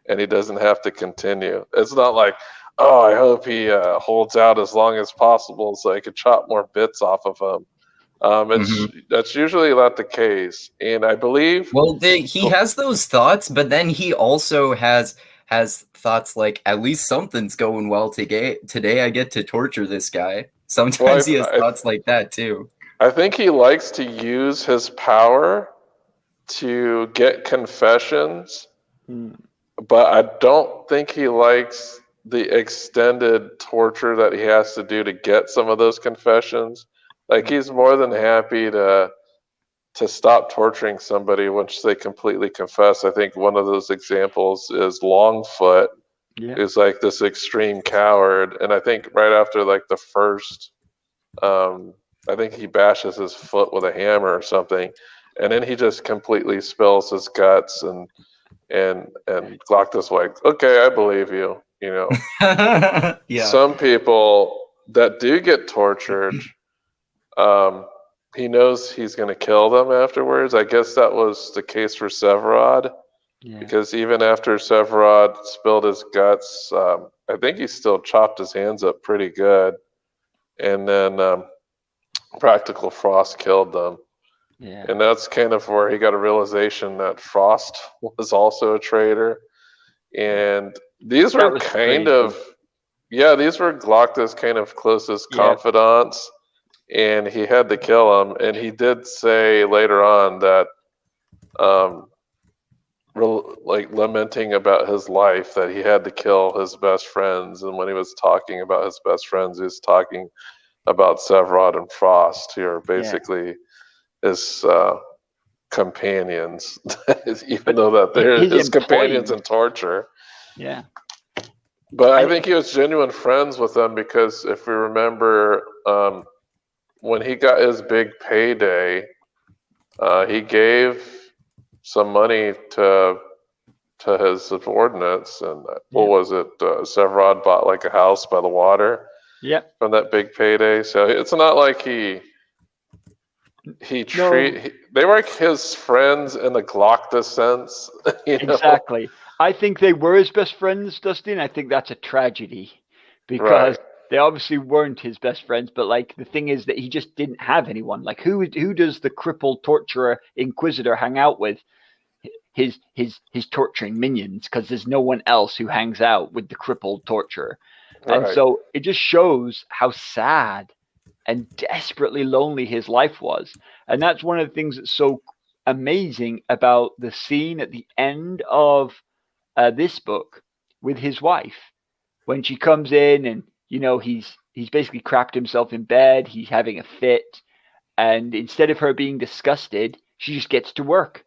and he doesn't have to continue. It's not like, oh, I hope he holds out as long as possible so I could chop more bits off of him. That's usually not the case. And I believe. Well, he has those thoughts, but then he also has thoughts like, at least something's going well today. Today I get to torture this guy. Sometimes he has thoughts like that too. I think he likes to use his power to get confessions, but I don't think he likes the extended torture that he has to do to get some of those confessions. Like he's more than happy to stop torturing somebody once they completely confess. I think one of those examples is Longfoot, who's like this extreme coward, and I think right after like the first I think he bashes his foot with a hammer or something, and then he just completely spills his guts, and Glokta's like, okay, I believe you. You know, Yeah. Some people that do get tortured, he knows he's going to kill them afterwards. I guess that was the case for Severod, because even after Severod spilled his guts, I think he still chopped his hands up pretty good, and then Practical Frost killed them. Yeah. And that's kind of where he got a realization that Frost was also a traitor. And these were kind of, these were Glokta's kind of closest confidants, and he had to kill him. And he did say later on that, like lamenting about his life, that he had to kill his best friends. And when he was talking about his best friends, he was talking about Severod and Frost, who are basically his companions, even though that they're his companions in torture. Yeah. But I think he was genuine friends with them, because if we remember, when he got his big payday, he gave some money to his subordinates, and what was it? Severod bought like a house by the water. Yep. From that big payday. So it's not like they were like his friends in the Glokta sense. Exactly. I think they were his best friends, Dustin. I think that's a tragedy, because they obviously weren't his best friends. But like the thing is that he just didn't have anyone. Like who does the crippled torturer Inquisitor hang out with? His torturing minions, because there's no one else who hangs out with the crippled torturer. And so it just shows how sad and desperately lonely his life was. And that's one of the things that's so amazing about the scene at the end of this book with his wife, when she comes in and, you know, he's basically crapped himself in bed. He's having a fit. And instead of her being disgusted, she just gets to work.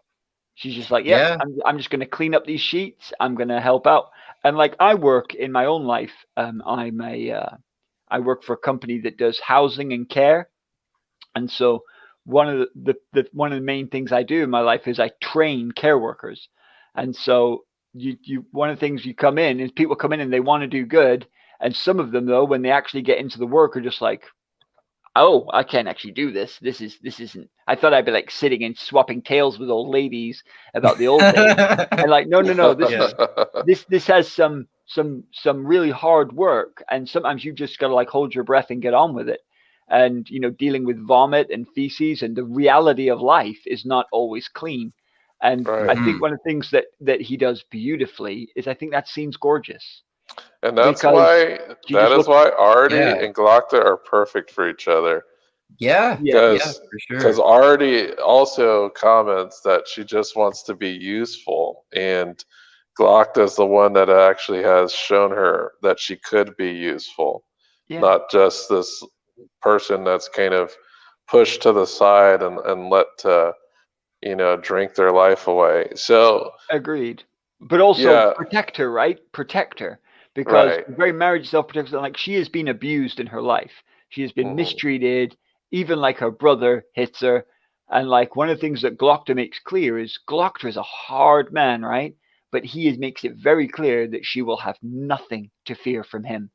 She's just like, I'm just going to clean up these sheets. I'm going to help out. And like I work in my own life, I work for a company that does housing and care. And so one of the main things I do in my life is I train care workers. And so one of the things you come in is people come in and they want to do good. And some of them, though, when they actually get into the work, are just like, oh, I can't actually do this. This isn't. I thought I'd be like sitting and swapping tales with old ladies about the old days. And like, no. This has some really hard work, and sometimes you just got to like hold your breath and get on with it. And you know, dealing with vomit and feces and the reality of life is not always clean. And I think one of the things that he does beautifully is I think that scene's gorgeous. And that's why Ardee and Glokta are perfect for each other. Yeah, Because for sure. Ardee also comments that she just wants to be useful, and Glokta is the one that actually has shown her that she could be useful, not just this person that's kind of pushed to the side and let to, drink their life away. So agreed. But also protect her, right? Protect her. Because the very marriage self-protects her. Like, she has been abused in her life. She has been mistreated, even like her brother hits her. And like one of the things that Glokta makes clear is Glokta is a hard man, right? But he makes it very clear that she will have nothing to fear from him.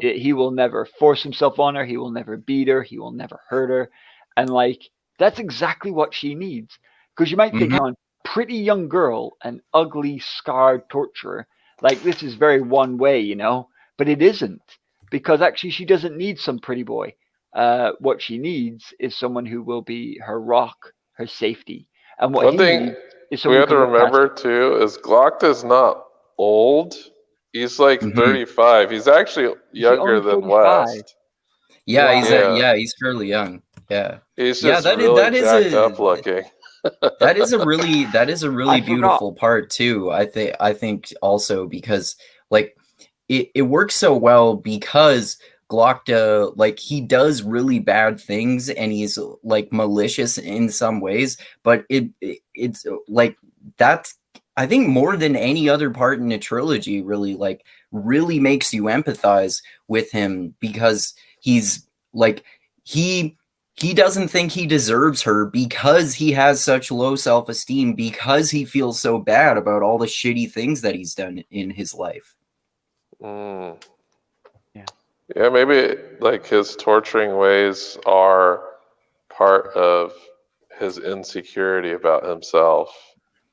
He will never force himself on her. He will never beat her. He will never hurt her. And like, that's exactly what she needs. Because you might think, on pretty young girl, an ugly, scarred torturer. Like, this is very one way, you know? But it isn't. Because actually, she doesn't need some pretty boy. What she needs is someone who will be her rock, her safety. And what one he thing needs is we someone have to remember too is Glokta is not old. He's like 35. He's actually younger than 35? West. Yeah, Wow. he's fairly young. Yeah. He's just really jacked up looking. that is a really I beautiful part too. I think also because like it works so well because Glokta, like, he does really bad things and he's like malicious in some ways, but it's like that's, I think, more than any other part in a trilogy really makes you empathize with him, because he's like he doesn't think he deserves her because he has such low self-esteem, because he feels so bad about all the shitty things that he's done in his life. Yeah, maybe like his torturing ways are part of his insecurity about himself.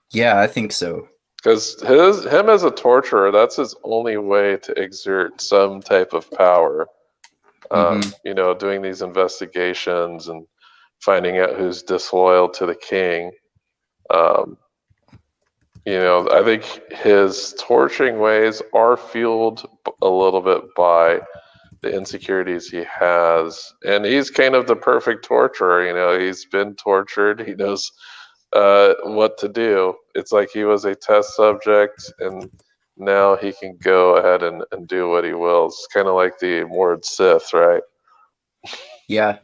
Yeah, I think so. Because him as a torturer, that's his only way to exert some type of power. Doing these investigations and finding out who's disloyal to the king. I think his torturing ways are fueled a little bit by the insecurities he has, and he's kind of the perfect torturer. He's been tortured. He knows what to do. It's like he was a test subject, and now he can go ahead and do what he wills. It's kind of like the Mord Sith, right? Yeah.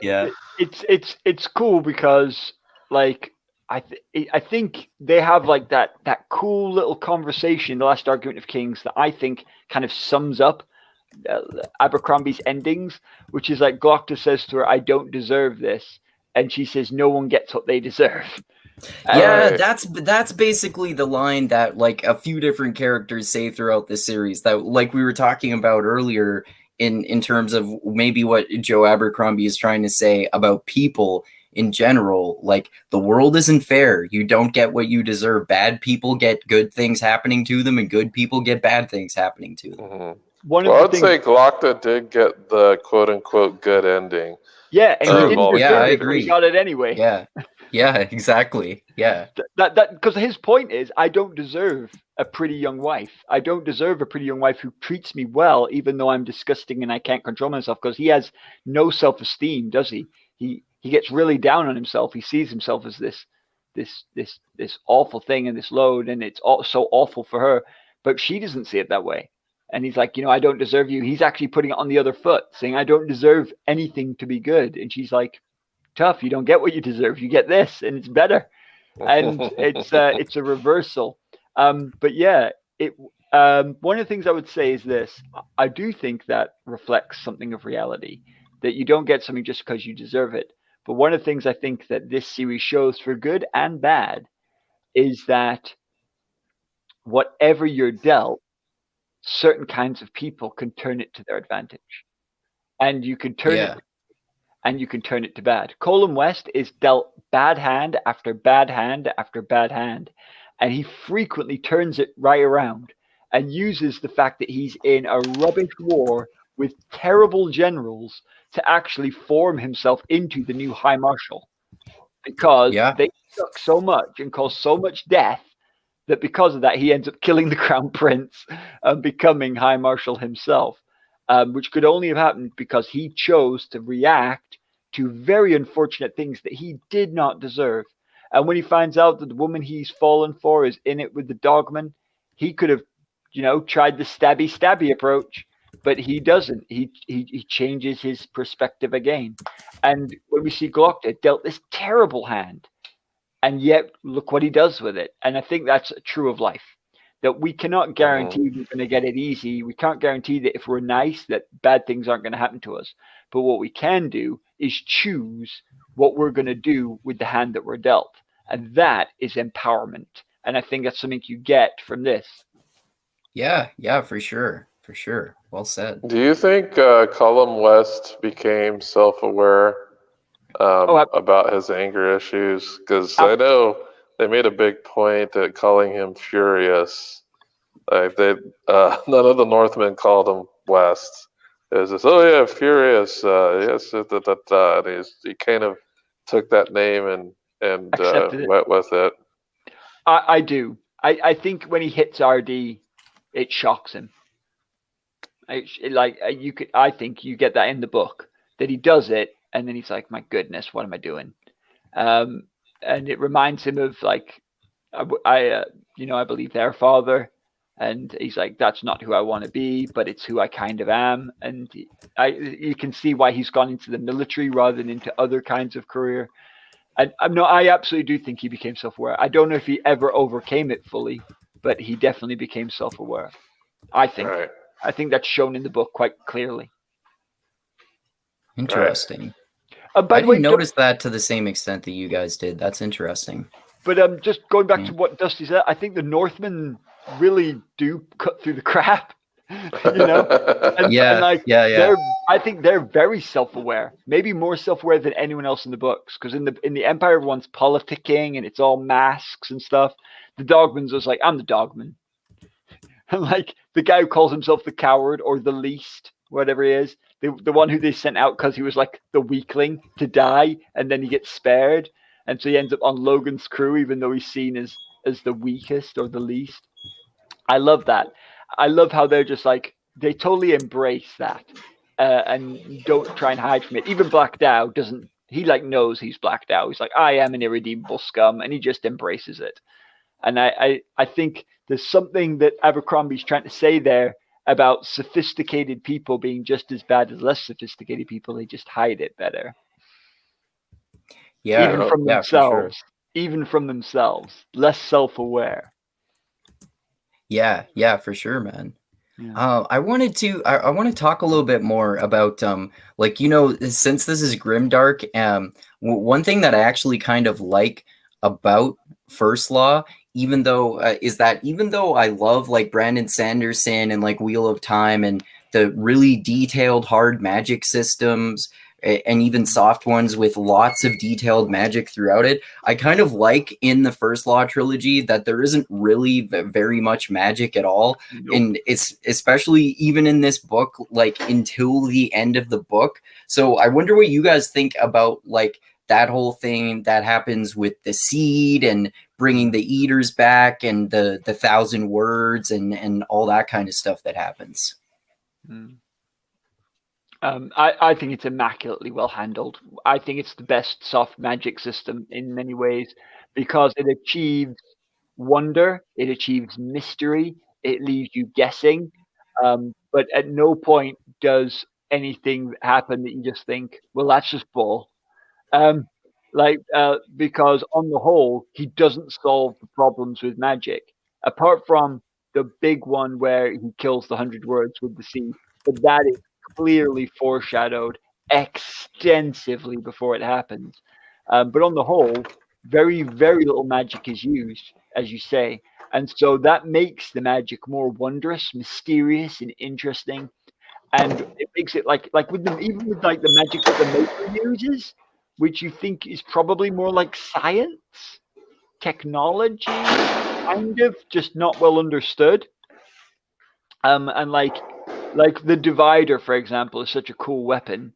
Yeah. It's cool because, like, I think they have like that cool little conversation in the Last Argument of Kings that I think kind of sums up Abercrombie's endings, which is like Glokta says to her, "I don't deserve this," and she says, "No one gets what they deserve." Yeah, that's basically the line that like a few different characters say throughout the series, that like we were talking about earlier in terms of maybe what Joe Abercrombie is trying to say about people in general. Like, the world isn't fair. You don't get what you deserve. Bad people get good things happening to them, and good people get bad things happening to them. I'd say Glokta did get the quote-unquote good ending. Yeah, and he didn't deserve it, but he got it anyway. Yeah, exactly. Yeah. That because his point is, I don't deserve a pretty young wife. I don't deserve a pretty young wife who treats me well, even though I'm disgusting and I can't control myself, because he has no self-esteem, does he? He gets really down on himself. He sees himself as this awful thing and this load, and it's so awful for her, but she doesn't see it that way. And he's like, I don't deserve you. He's actually putting it on the other foot, saying, I don't deserve anything to be good. And she's like, tough. You don't get what you deserve. You get this, and it's better. And it's a reversal. But yeah, one of the things I would say is this. I do think that reflects something of reality, that you don't get something just because you deserve it. But one of the things I think that this series shows, for good and bad, is that whatever you're dealt, certain kinds of people can turn it to their advantage, and you can turn it, and you can turn it to bad. Colin West is dealt bad hand after bad hand after bad hand, and he frequently turns it right around and uses the fact that he's in a rubbish war with terrible generals to actually form himself into the new High Marshal, because they suck so much and cause so much death that because of that, he ends up killing the Crown Prince and becoming High Marshal himself. which could only have happened because he chose to react to very unfortunate things that he did not deserve. And when he finds out that the woman he's fallen for is in it with the dogman, he could have, tried the stabby approach, but he doesn't. He changes his perspective again. And when we see Glokta dealt this terrible hand, and yet look what he does with it. And I think that's true of life, that we cannot guarantee we're going to get it easy. We can't guarantee that if we're nice, that bad things aren't going to happen to us. But what we can do is choose what we're going to do with the hand that we're dealt. And that is empowerment. And I think that's something you get from this. Yeah, for sure. For sure. Well said. Do you think Cullum West became self-aware about his anger issues? Because I know they made a big point at calling him furious. Like none of the Northmen called him West. It was just, oh yeah, furious. Yes, and he kind of took that name and went with it. I do. I think when he hits Ardee, it shocks him. I think you get that in the book, that he does it, and then he's like, my goodness, what am I doing? And it reminds him of like, I believe their father, and he's like, that's not who I want to be, but it's who I kind of am. And you can see why he's gone into the military rather than into other kinds of career. And I absolutely do think he became self-aware. I don't know if he ever overcame it fully, but he definitely became self-aware. I think. Right. I think that's shown in the book quite clearly. Interesting. I didn't notice that to the same extent that you guys did. That's interesting. But just going back to what Dusty said, I think the Northmen really do cut through the crap. I think they're very self-aware, maybe more self-aware than anyone else in the books, because in the Empire everyone's politicking and it's all masks and stuff. The Dogman's just like, I'm the Dogman. And like the guy who calls himself the coward or the least, whatever he is, the one who they sent out because he was like the weakling to die, and then he gets spared, and so he ends up on Logan's crew even though he's seen as the weakest or the least. I love that. I love how they're just like, they totally embrace that and don't try and hide from it. Even Black Dow doesn't, he like knows he's Black Dow. He's like, I am an irredeemable scum, and he just embraces it. And I think there's something that Abercrombie's trying to say there about sophisticated people being just as bad as less sophisticated people. They just hide it better. Yeah, even from themselves. Sure. Even from themselves, less self-aware. Yeah, for sure, man. Yeah. I want to talk a little bit more about since this is grimdark, one thing that I actually kind of like about First Law, even though I love like Brandon Sanderson and like Wheel of Time and the really detailed hard magic systems and even soft ones with lots of detailed magic throughout it, I kind of like in the First Law trilogy that there isn't really very much magic at all. Nope. And it's especially even in this book, like until the end of the book. So I wonder what you guys think about like that whole thing that happens with the seed and bringing the eaters back and the 1,000 words and all that kind of stuff that happens. I think it's immaculately well handled. I think it's the best soft magic system in many ways because it achieves wonder, it achieves mystery, it leaves you guessing, but at no point does anything happen that you just think, well, that's just bull. Because on the whole, he doesn't solve the problems with magic, apart from the big one where he kills the 100 words with the seed. But that is clearly foreshadowed extensively before it happens. But on the whole, very, very little magic is used, as you say. And so that makes the magic more wondrous, mysterious, and interesting. And it makes it like with them, even with like the magic that the Maker uses, which you think is probably more like science, technology, kind of, just not well understood. And like the divider, for example, is such a cool weapon,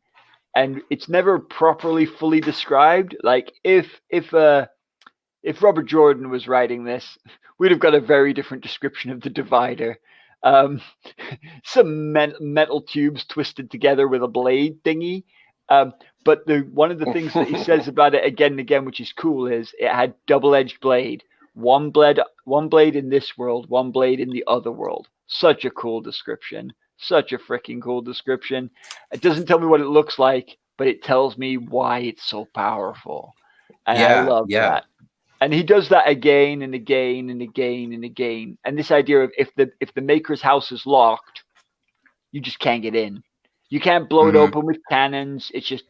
and it's never properly fully described. Like if Robert Jordan was writing this, we'd have got a very different description of the divider. some metal tubes twisted together with a blade thingy. But one of the things that he says about it again and again, which is cool, is it had double-edged blade. One blade in this world, one blade in the other world. Such a cool description. Such a freaking cool description. It doesn't tell me what it looks like, but it tells me why it's so powerful. And I love that. And he does that again and again and again and again. And this idea of if the maker's house is locked, you just can't get in. You can't blow it open with cannons. It's just,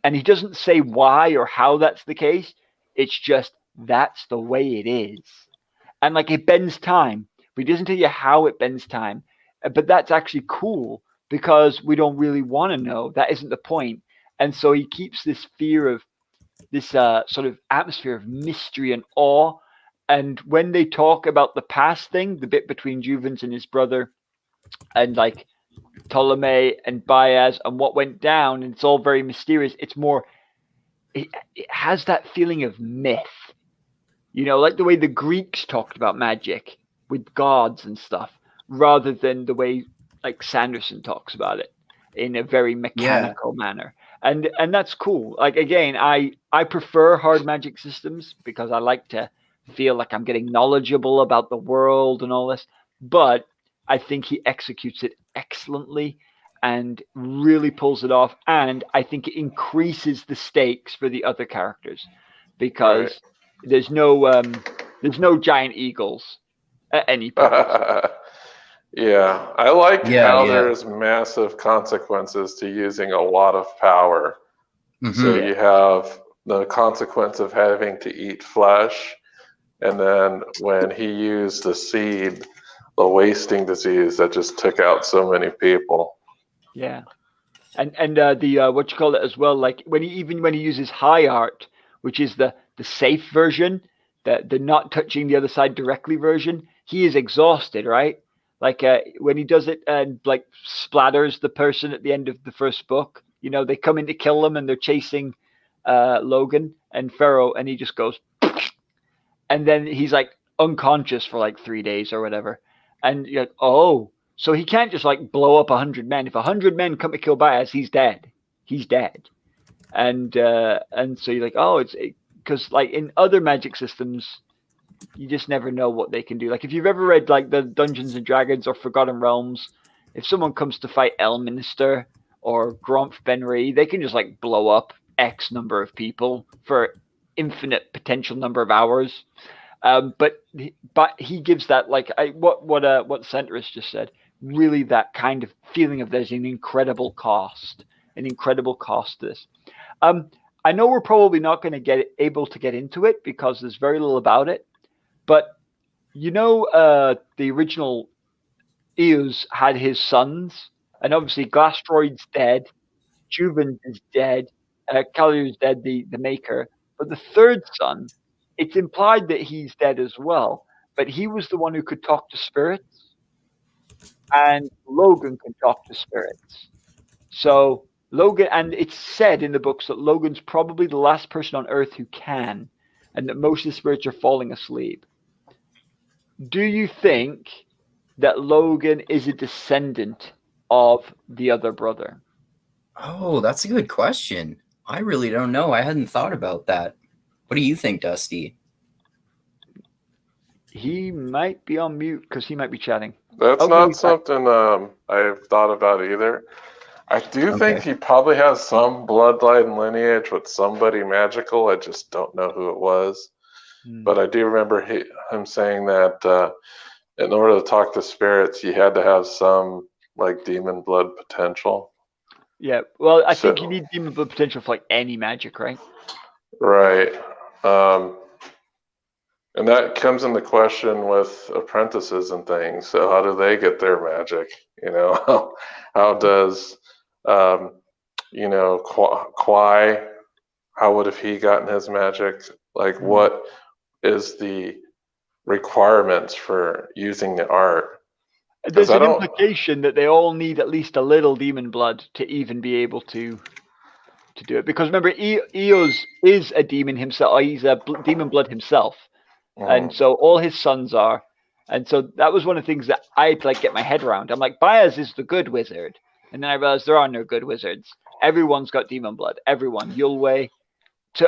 and he doesn't say why or how that's the case. It's just that's the way it is. And like it bends time, but he doesn't tell you how it bends time. But that's actually cool because we don't really want to know. That isn't the point. And so he keeps this fear of this sort of atmosphere of mystery and awe. And when they talk about the past thing, the bit between Juvens and his brother, and like Ptolemy and Bayaz and what went down, and it's all very mysterious. It's more, it has that feeling of myth, you know, like the way the Greeks talked about magic with gods and stuff, rather than the way like Sanderson talks about it in a very mechanical manner. And that's cool. Like, again, I prefer hard magic systems because I like to feel like I'm getting knowledgeable about the world and all this. But I think he executes it excellently and really pulls it off. And I think it increases the stakes for the other characters because there's no giant eagles at any point. Yeah, I like how there's massive consequences to using a lot of power. So you have the consequence of having to eat flesh, and then when he used the seed, the wasting disease that just took out so many people. Yeah, and the what you call it as well, like when he uses high art, which is the safe version, the not touching the other side directly version, he is exhausted, right? Like when he does it and like splatters the person at the end of the first book, you know, they come in to kill him and they're chasing Logen and Ferro, and he just goes, and then he's like unconscious for like 3 days or whatever. And you're like, oh, so he can't just like blow up 100 men. If 100 men come to kill Bayaz, he's dead. He's dead. And so you're like, oh, it's because like in other magic systems, you just never know what they can do. Like if you've ever read like the Dungeons and Dragons or Forgotten Realms, if someone comes to fight Elminster or Gromf Benri, they can just like blow up X number of people for infinite potential number of hours. But he gives that like what Centrist just said, really that kind of feeling of there's an incredible cost to this. I know we're probably not going to able to get into it because there's very little about it. But, you know, the original Eos had his sons, and obviously Glastroid's dead, Juven is dead, Kalir's dead, the maker. But the third son, it's implied that he's dead as well, but he was the one who could talk to spirits, and Logen can talk to spirits. So Logen, and it's said in the books that Logan's probably the last person on Earth who can, and that most of the spirits are falling asleep. Do you think that Logen is a descendant of the other brother? Oh, that's a good question. I really don't know. I hadn't thought about that. What do you think, Dusty? He might be on mute because he might be chatting. That's not something I've thought about either. I do think he probably has some bloodline lineage with somebody magical. I just don't know who it was. But I do remember him saying that in order to talk to spirits, you had to have some like demon blood potential. Yeah, well, I think you need demon blood potential for like any magic, right? Right. And that comes into question with apprentices and things. So how do they get their magic? You know, how does, you know, Kwai, how would have he gotten his magic? Like what is the requirements for using the art? There's an implication that they all need at least a little demon blood to even be able to do it. Because remember, Eos is a demon himself. He's a demon blood himself. And so all his sons are. And so that was one of the things that I had to like get my head around. I'm like, Bayaz is the good wizard. And then I realized there are no good wizards. Everyone's got demon blood. Everyone. Yulwei,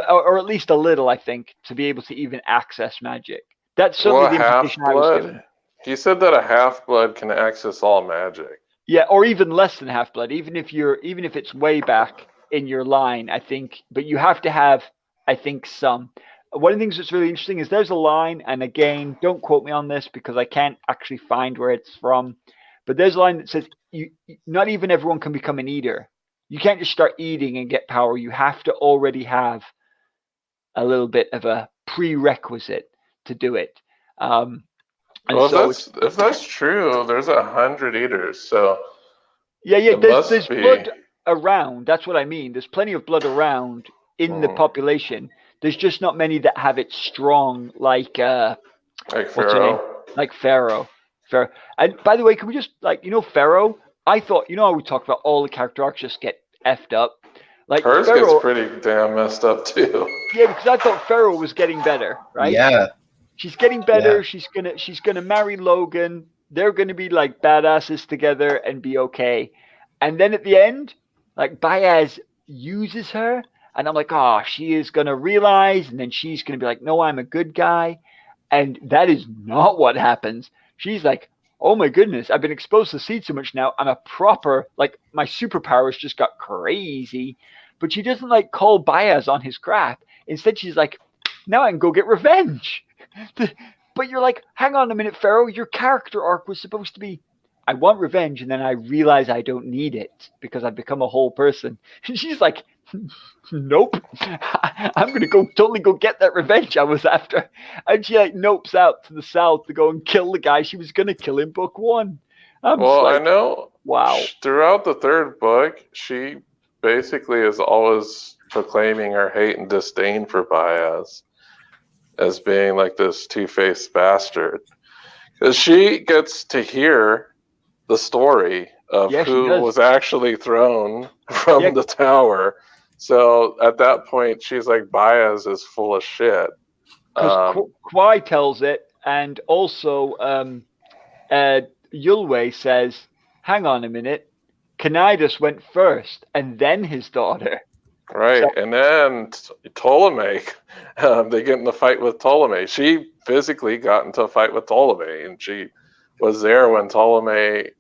or at least a little, I think, to be able to even access magic. That's certainly the implication I was given. He said that a half-blood can access all magic. Yeah, or even less than half-blood. Even if it's way back in your line, I think. But you have to have, I think, some. One of the things that's really interesting is there's a line, and again, don't quote me on this because I can't actually find where it's from. But there's a line that says, not even everyone can become an eater. You can't just start eating and get power. You have to already have a little bit of a prerequisite to do it. Well, if that's true, there's 100 eaters. So yeah, there's blood around. That's what I mean. There's plenty of blood around in the population. There's just not many that have it strong, like Ferro. Like Ferro. And by the way, can we just Ferro? I thought, how we talked about all the character arcs just get effed up. Like hers Ferro, gets pretty damn messed up too. Yeah, because I thought Ferro was getting better, right? Yeah. She's getting better. Yeah. She's gonna marry Logen. They're gonna be like badasses together and be okay. And then at the end, like Bayaz uses her, and I'm like, oh, she is gonna realize, and then she's gonna be like, no, I'm a good guy. And that is not what happens. She's like, oh my goodness, I've been exposed to seed so much now. I'm a proper, like, my superpowers just got crazy. But she doesn't like call Bayaz on his crap. Instead, she's like, now I can go get revenge. But you're like, hang on a minute, Ferro, your character arc was supposed to be, I want revenge, and then I realize I don't need it because I've become a whole person. And she's like, nope, I'm going to totally go get that revenge I was after. And she like nopes out to the south to go and kill the guy she was going to kill in book one. I know. Wow. Throughout the third book, she basically is always proclaiming her hate and disdain for Bayaz as being like this two-faced bastard. Because she gets to hear the story of who was actually thrown from the tower. So at that point, she's like, Bayaz is full of shit. Because Kwai tells it, and also Yulwei says, hang on a minute, Cannibal went first, and then his daughter. Right, and then Ptolemy, they get in the fight with Ptolemy. She physically got into a fight with Ptolemy, and she was there when Ptolemy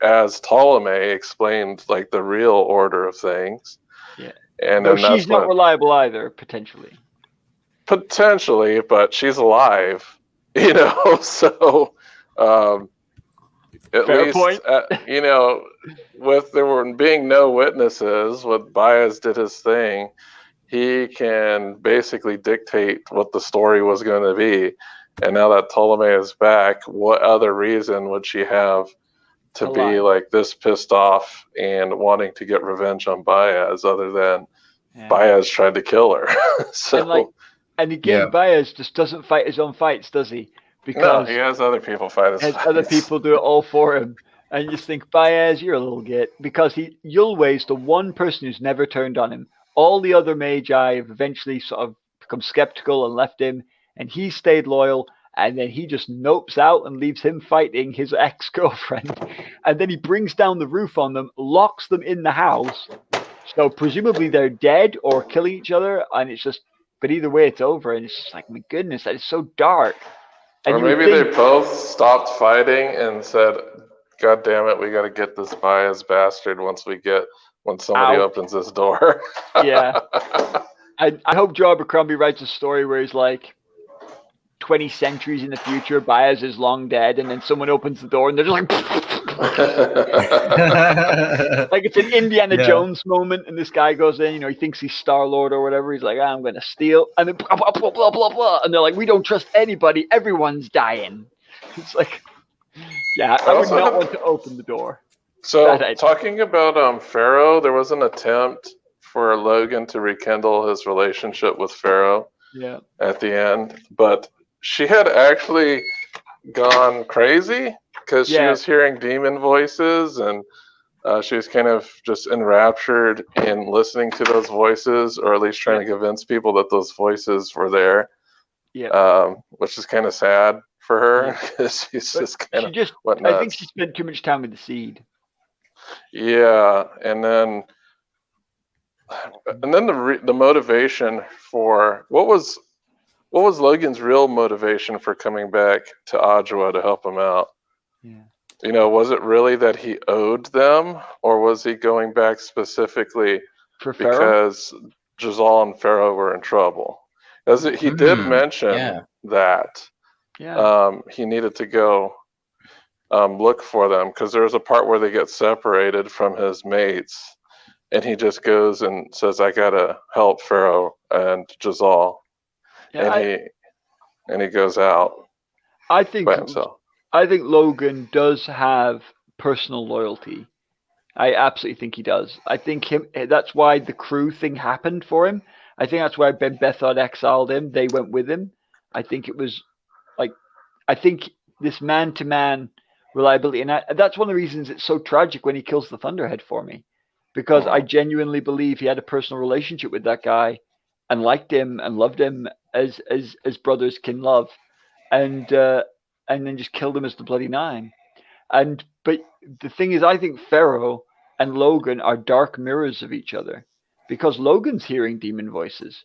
explained like the real order of things. Yeah. And no, she's not reliable either, potentially. Potentially, but she's alive, so at Fair least, point. with there were being no witnesses, when Bayaz did his thing, he can basically dictate what the story was going to be. And now that Ptolemy is back, what other reason would she have to be like this pissed off and wanting to get revenge on Bayaz other than Bayaz tried to kill her? And again, Bayaz just doesn't fight his own fights, does he? Because he has other people fight his fights. Other people do it all for him. And you just think, Bayaz, you're a little git. Because Yulwei's the one person who's never turned on him. All the other Magi have eventually sort of become skeptical and left him. And he stayed loyal. And then he just nopes out and leaves him fighting his ex-girlfriend. And then he brings down the roof on them, locks them in the house. So presumably they're dead or killing each other. And it's just, but either way, it's over. And it's just like, my goodness, that is so dark. And or maybe they both stopped fighting and said, God damn it, we got to get this Bayaz bastard when somebody opens this door. Yeah. I hope Joe Abercrombie writes a story where he's like, 20 centuries in the future, Bayaz is long dead, and then someone opens the door and they're just like, like it's an Indiana Jones moment, and this guy goes in, he thinks he's Star-Lord or whatever. He's like, I'm going to steal. And then blah, blah, blah, blah, blah, blah. And they're like, we don't trust anybody. Everyone's dying. It's like, I would not want to open the door. So talking about Ferro, there was an attempt for Logen to rekindle his relationship with Ferro at the end, but she had actually gone crazy because she was hearing demon voices, and she was kind of just enraptured in listening to those voices, or at least trying to convince people that those voices were there, which is kind of sad for her because she's just kind of went nuts. I think she spent too much time with the seed. Yeah, and then the motivation for what was Logan's real motivation for coming back to Adwa to help him out? Yeah. You know, was it really that he owed them, or was he going back specifically for Ferro? Because Jezal and Ferro were in trouble? He did mention that he needed to go look for them, because there's a part where they get separated from his mates, and he just goes and says, "I gotta help Ferro and Jezal," and he goes out. I think by himself. I think Logan does have personal loyalty. I absolutely think he does. I think that's why the crew thing happened for him. I think that's why Ben Bethard exiled him. They went with him. I think it was I think this man-to-man reliability, and that's one of the reasons it's so tragic when he kills the Thunderhead for me, because I genuinely believe he had a personal relationship with that guy and liked him and loved him as brothers can love, and then just killed him as the Bloody Nine. But the thing is, I think Ferro and Logan are dark mirrors of each other, because Logan's hearing demon voices.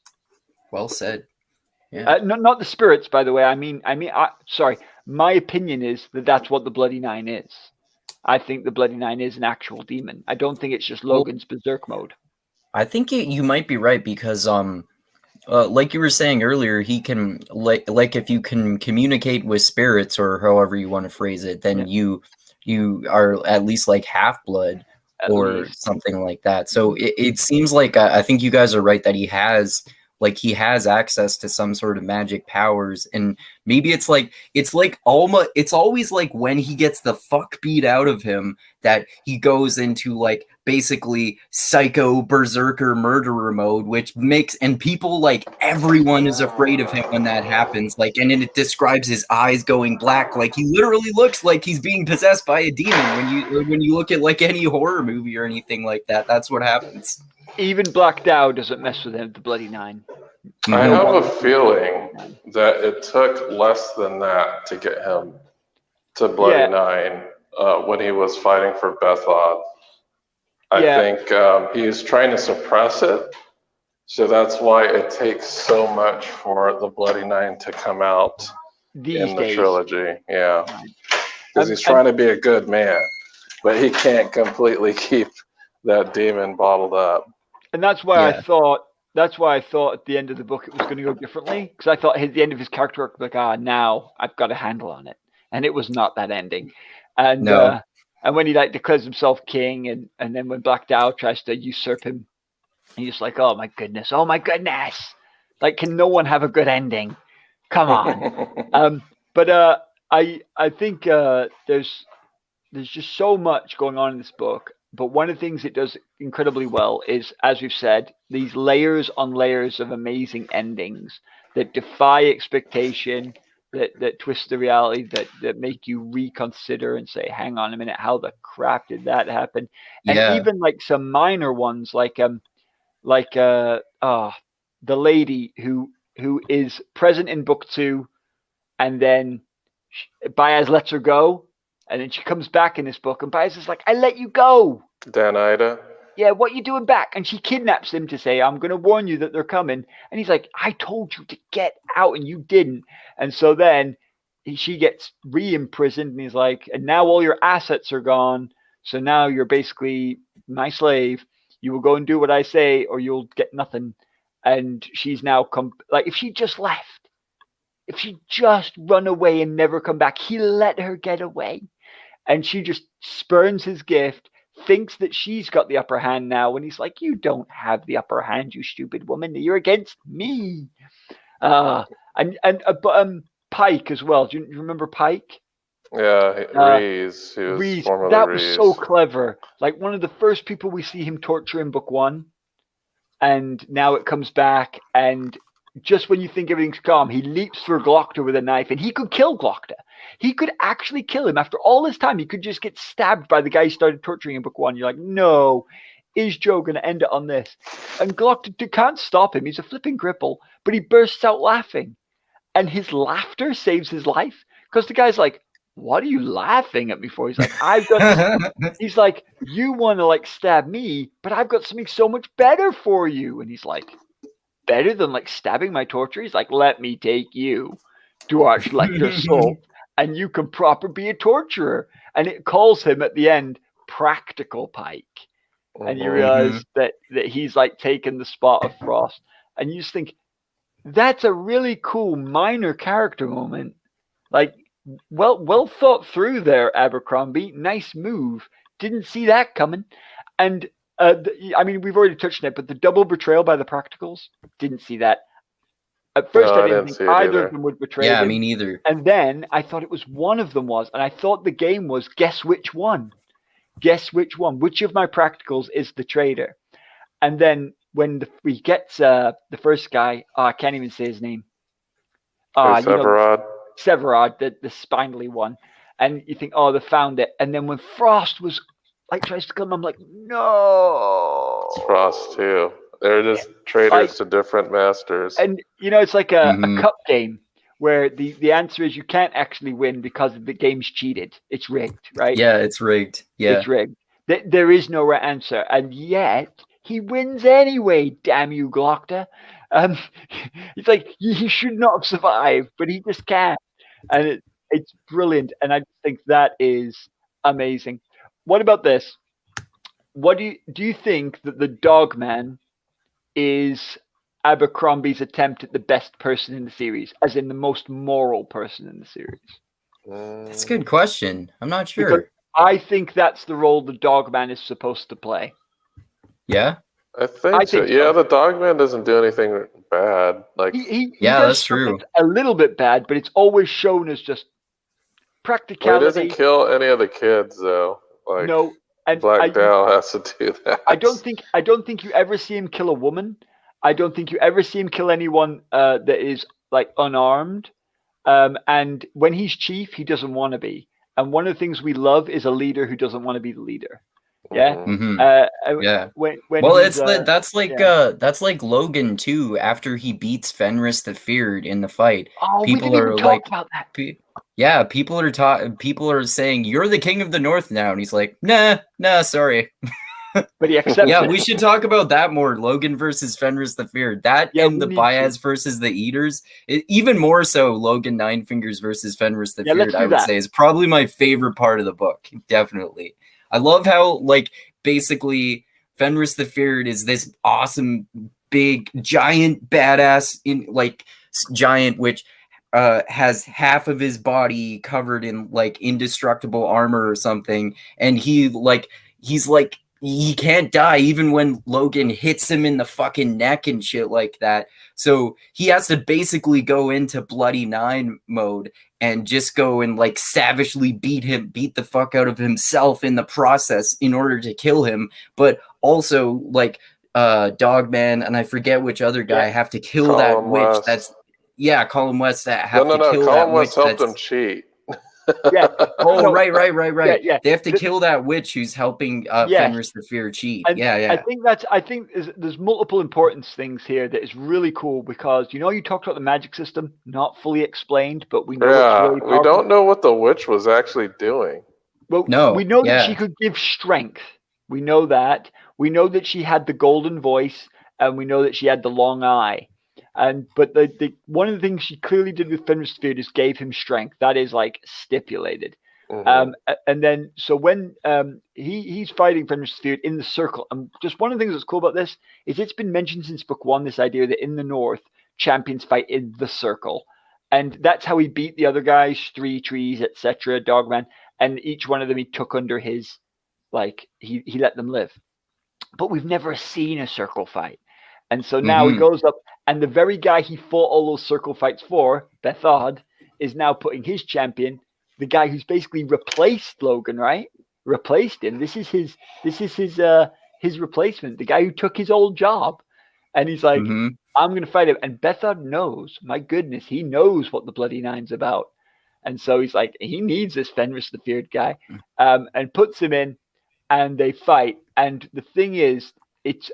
Well said. Yeah. Not the spirits, by the way. Sorry. My opinion is that that's what the Bloody Nine is. I think the Bloody Nine is an actual demon. I don't think it's just Logan's berserk mode. I think you might be right, because like you were saying earlier, he can like if you can communicate with spirits, or however you want to phrase it, then you are at least like half blood or something like that. So it seems like I think you guys are right that he has access to some sort of magic powers, and maybe it's always like when he gets the fuck beat out of him that he goes into like basically psycho berserker murderer mode, which makes, and people, like, everyone is afraid of him when that happens. Like, and it describes his eyes going black, like he literally looks like he's being possessed by a demon. When you look at like any horror movie or anything like that, that's what happens. Even Black Dow doesn't mess with him, the Bloody Nine. I have a feeling that it took less than that to get him to Bloody Nine when he was fighting for Bethod. I think he's trying to suppress it, so that's why it takes so much for the Bloody Nine to come out in the trilogy. Yeah, because he's trying to be a good man, but he can't completely keep that demon bottled up. And that's why I thought at the end of the book it was going to go differently, because I thought at the end of his character arc, like, now I've got a handle on it, and it was not that ending. And and when he like declares himself king, and then when Black Dow tries to usurp him, he's just like, oh my goodness, like, can no one have a good ending? Come on. But I think there's just so much going on in this book. But one of the things it does incredibly well is, as we've said, these layers on layers of amazing endings that defy expectation, that twist the reality, that make you reconsider and say, hang on a minute, how the crap did that happen? And even like some minor ones, like the lady who is present in book 2, and then Bayaz lets her go. And then she comes back in this book, and Bayaz is like, I let you go. Danida. Yeah, what you doing back? And she kidnaps him to say, I'm going to warn you that they're coming. And he's like, I told you to get out, and you didn't. And so then she gets re-imprisoned, and he's like, and now all your assets are gone. So now you're basically my slave. You will go and do what I say, or you'll get nothing. And she's now like, if she just left, if she just run away and never come back, he let her get away. And she just spurns his gift, thinks that she's got the upper hand now. And he's like, you don't have the upper hand, you stupid woman. You're against me. But Pike as well. Do you remember Pike? Yeah, Reese. He was formerly that Reese. Was so clever. Like, one of the first people we see him torture in book 1. And now it comes back, and just when you think everything's calm, he leaps for Glokta with a knife, and he could kill Glokta. He could actually kill him. After all this time, he could just get stabbed by the guy he started torturing in book 1. You're like, no, is Joe going to end it on this? And Glokta can't stop him. He's a flipping cripple, but he bursts out laughing. And his laughter saves his life. because the guy's like, what are you laughing at me for? He's like, I've got this. He's like, you want to like stab me, but I've got something so much better for you. And he's like, better than like stabbing my torture? He's like, let me take you to Archlector's soul, and you can proper be a torturer. And it calls him at the end Practical Pike. And you realize that he's like taken the spot of Frost. And you just think, that's a really cool minor character moment. Like, well thought through there, Abercrombie. Nice move. Didn't see that coming. And I mean, we've already touched on it, but the double betrayal by the Practicals, didn't see that. At first, I didn't think either of them would betray him. Yeah, me neither. And then I thought it was one of them was, and I thought the game was guess which one. Guess which one. Which of my Practicals is the traitor? And then when he gets the first guy, I can't even say his name. Severod. Severod, the spindly one. And you think, oh, they found it. And then when Frost was like tries to kill him, I'm like, no. It's Frost too. They're just traitors to different masters. And it's like a cup game where the answer is you can't actually win because the game's cheated. It's rigged, right? Yeah, it's rigged. Yeah. It's rigged. There is no right answer. And yet he wins anyway, damn you, Glokta. It's like he should not have survived, but he just can't. And it's brilliant. And I just think that is amazing. What about this? What do you think that the Dogman is Abercrombie's attempt at the best person in the series, as in the most moral person in the series? That's a good question. I'm not sure. Because I think that's the role the Dogman is supposed to play. Yeah? I think so. Yeah, the Dogman doesn't do anything bad. Like he that's true. A little bit bad, but it's always shown as just practicality. He doesn't kill any of the kids though. Like no, and Black Dow has to do that. I don't think you ever see him kill a woman. I don't think you ever see him kill anyone that is like unarmed. And when he's chief, he doesn't want to be. And one of the things we love is a leader who doesn't want to be the leader. Yeah. Yeah. When that's like Logan too. After he beats Fenris the Feared in the fight, people are like, about that. People are saying you're the king of the North now, and he's like, nah, sorry. But he accepts. Yeah, we should talk about that more. Logan versus Fenris the Feared. And the Bayaz versus the Eaters. Even more so, Logen Ninefingers versus Fenris the Feared. I would say is probably my favorite part of the book. Definitely. I love how, like, basically Fenris the Feared is this awesome, big, giant, badass giant, which has half of his body covered in like indestructible armor or something, and he can't die even when Logan hits him in the fucking neck and shit like that. So he has to basically go into Bloody Nine mode and just go and like savagely beat the fuck out of himself in the process in order to kill him. But also like Dogman and I forget which other guy have to kill Colin that witch. West. Colin West that have to kill Colin that West witch. Helped him cheat. Yeah. Right. Yeah. They have to kill that witch who's helping Fenris the Feared cheat. And I think there's multiple importance things here that is really cool because you talked about the magic system not fully explained, but we know it's really powerful. We don't know what the witch was actually doing. Well, no, we know that she could give strength. We know that. We know that she had the golden voice, and we know that she had the long eye. But the one of the things she clearly did with Fenris the Feared is gave him strength. That is like stipulated. And then so when he's fighting Fenris the Feared in the circle, and just one of the things that's cool about this is it's been mentioned since book 1, this idea that in the North champions fight in the circle, and that's how he beat the other guys, 3 trees, etc. Dogman, and each one of them he took under his he let them live. But we've never seen a circle fight. And so now he goes up, and the very guy he fought all those circle fights for, Bethod, is now putting his champion, the guy who's basically replaced Logan, right? Replaced him. This is his replacement, the guy who took his old job. And he's like, I'm going to fight him. And Bethod knows, my goodness, he knows what the Bloody Nine's about. And so he's like, he needs this Fenris the Feared guy, and puts him in, and they fight. And the thing is, it's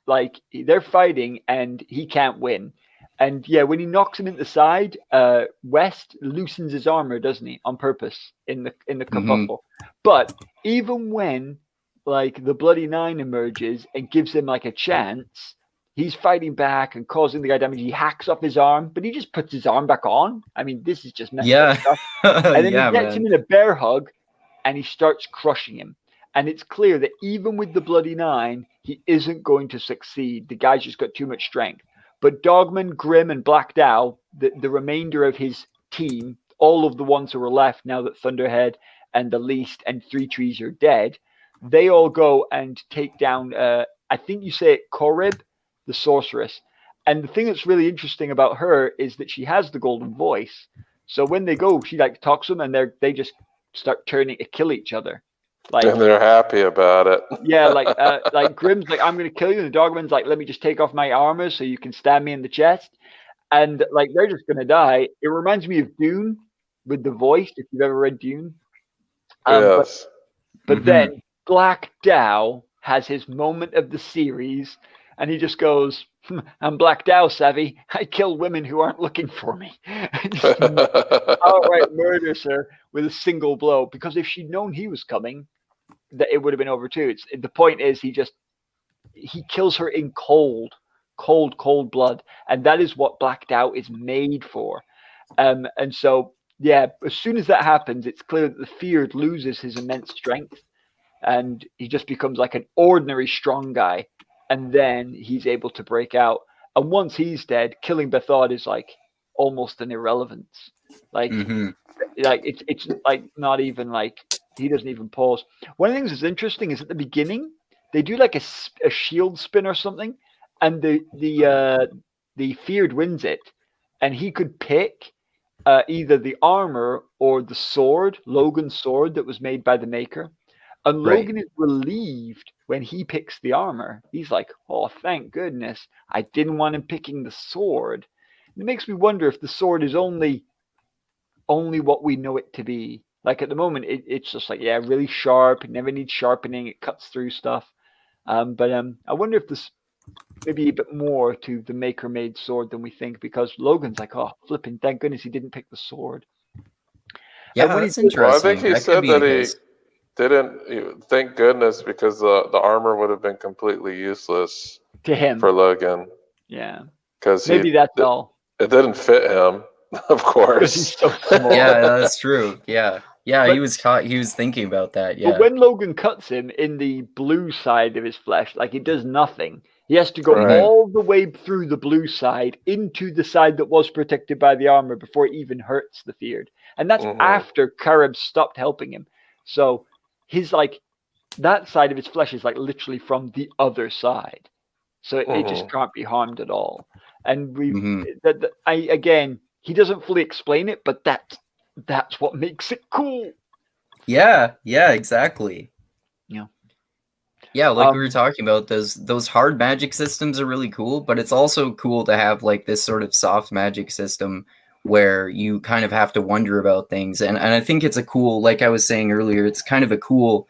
like they're fighting and he can't win. And yeah, when he knocks him into the side, West loosens his armor, doesn't he, on purpose in the kerfuffle. But even when like the Bloody Nine emerges and gives him like a chance, he's fighting back and causing the guy damage. He hacks off his arm, but he just puts his arm back on. I mean, this is just messed up stuff. And then he gets him in a bear hug, and he starts crushing him. And it's clear that even with the Bloody Nine, he isn't going to succeed. The guy's just got too much strength. But Dogman, Grim, and Black Dow, the remainder of his team, all of the ones who were left now that Thunderhead and the Least and Three Trees are dead, they all go and take down, I think you say it, Korib, the sorceress. And the thing that's really interesting about her is that she has the golden voice. So when they go, she like talks to them, and they just start turning to kill each other. Like, and they're happy about it. Yeah, like Grim's like, I'm going to kill you. And the Dogman's like, let me just take off my armor so you can stab me in the chest. And like, they're just going to die. It reminds me of Dune with the voice, if you've ever read Dune. Yes. But then Black Dow has his moment of the series, and he just goes, I'm Black Dow, savvy. I kill women who aren't looking for me. Just outright murders her with a single blow. Because if she'd known he was coming, that it would have been over too. The point is he kills her in cold blood, and that is what Black Dow is made for. And so yeah, as soon as that happens, it's clear that the Feared loses his immense strength, and he just becomes like an ordinary strong guy, and then he's able to break out. And once he's dead, killing Bethard is like almost an irrelevance. Like like it's like not even like he doesn't even pause. One of the things that's interesting is at the beginning they do like a shield spin or something, and the Feared wins it, and he could pick either the armor or the sword, Logan's sword that was made by the Maker. And Logan is relieved when he picks the armor. He's like, oh, thank goodness. I didn't want him picking the sword. And it makes me wonder if the sword is only what we know it to be. Like at the moment, it's just like, yeah, really sharp. It never needs sharpening. It cuts through stuff. But I wonder if this maybe a bit more to the Maker-made sword than we think, because Logan's like, oh, flipping, thank goodness he didn't pick the sword. Yeah, that's interesting. Well, I think he said that he didn't. Thank goodness, because the armor would have been completely useless to him for Logan. Yeah, because maybe that's all. It didn't fit him, of course. He's so small. Yeah, that's true. Yeah, but, he was thinking about that. Yeah. But when Logan cuts him in the blue side of his flesh, like it does nothing. He has to go all the way through the blue side into the side that was protected by the armor before it even hurts the Feared. And that's after Kareb stopped helping him. So his like that side of his flesh is like literally from the other side. So it just can't be harmed at all. And again, he doesn't fully explain it, but that's what makes it cool. Yeah, exactly. Yeah. Yeah, like we were talking about, those hard magic systems are really cool, but it's also cool to have like this sort of soft magic system where you kind of have to wonder about things. And I think it's a cool, like I was saying earlier, it's kind of a cool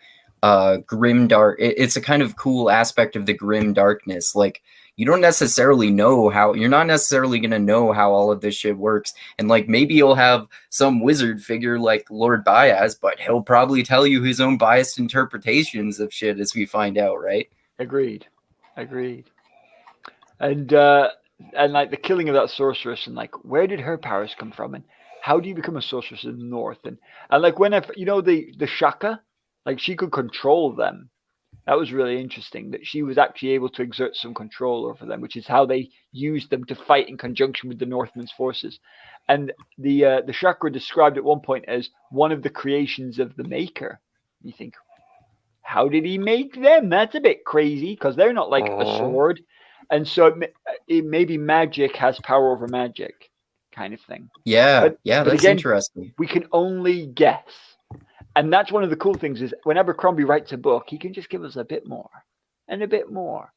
grim dark. It's a kind of cool aspect of the grim darkness. Like you don't necessarily know how, you're not necessarily going to know how all of this shit works. And like, maybe you'll have some wizard figure like Lord Bayaz, but he'll probably tell you his own biased interpretations of shit as we find out, right? Agreed. And like the killing of that sorceress, and like, where did her powers come from? And how do you become a sorceress in the north? And like whenever, the Shaka, like she could control them. That was really interesting, that she was actually able to exert some control over them, which is how they used them to fight in conjunction with the Northmen's forces. And the Chakra described at one point as one of the creations of the Maker. You think, how did he make them? That's a bit crazy, because they're not like a sword. And so it maybe magic has power over magic, kind of thing. Yeah, but that's again, interesting. We can only guess. And that's one of the cool things, is when Abercrombie writes a book, he can just give us a bit more and a bit more.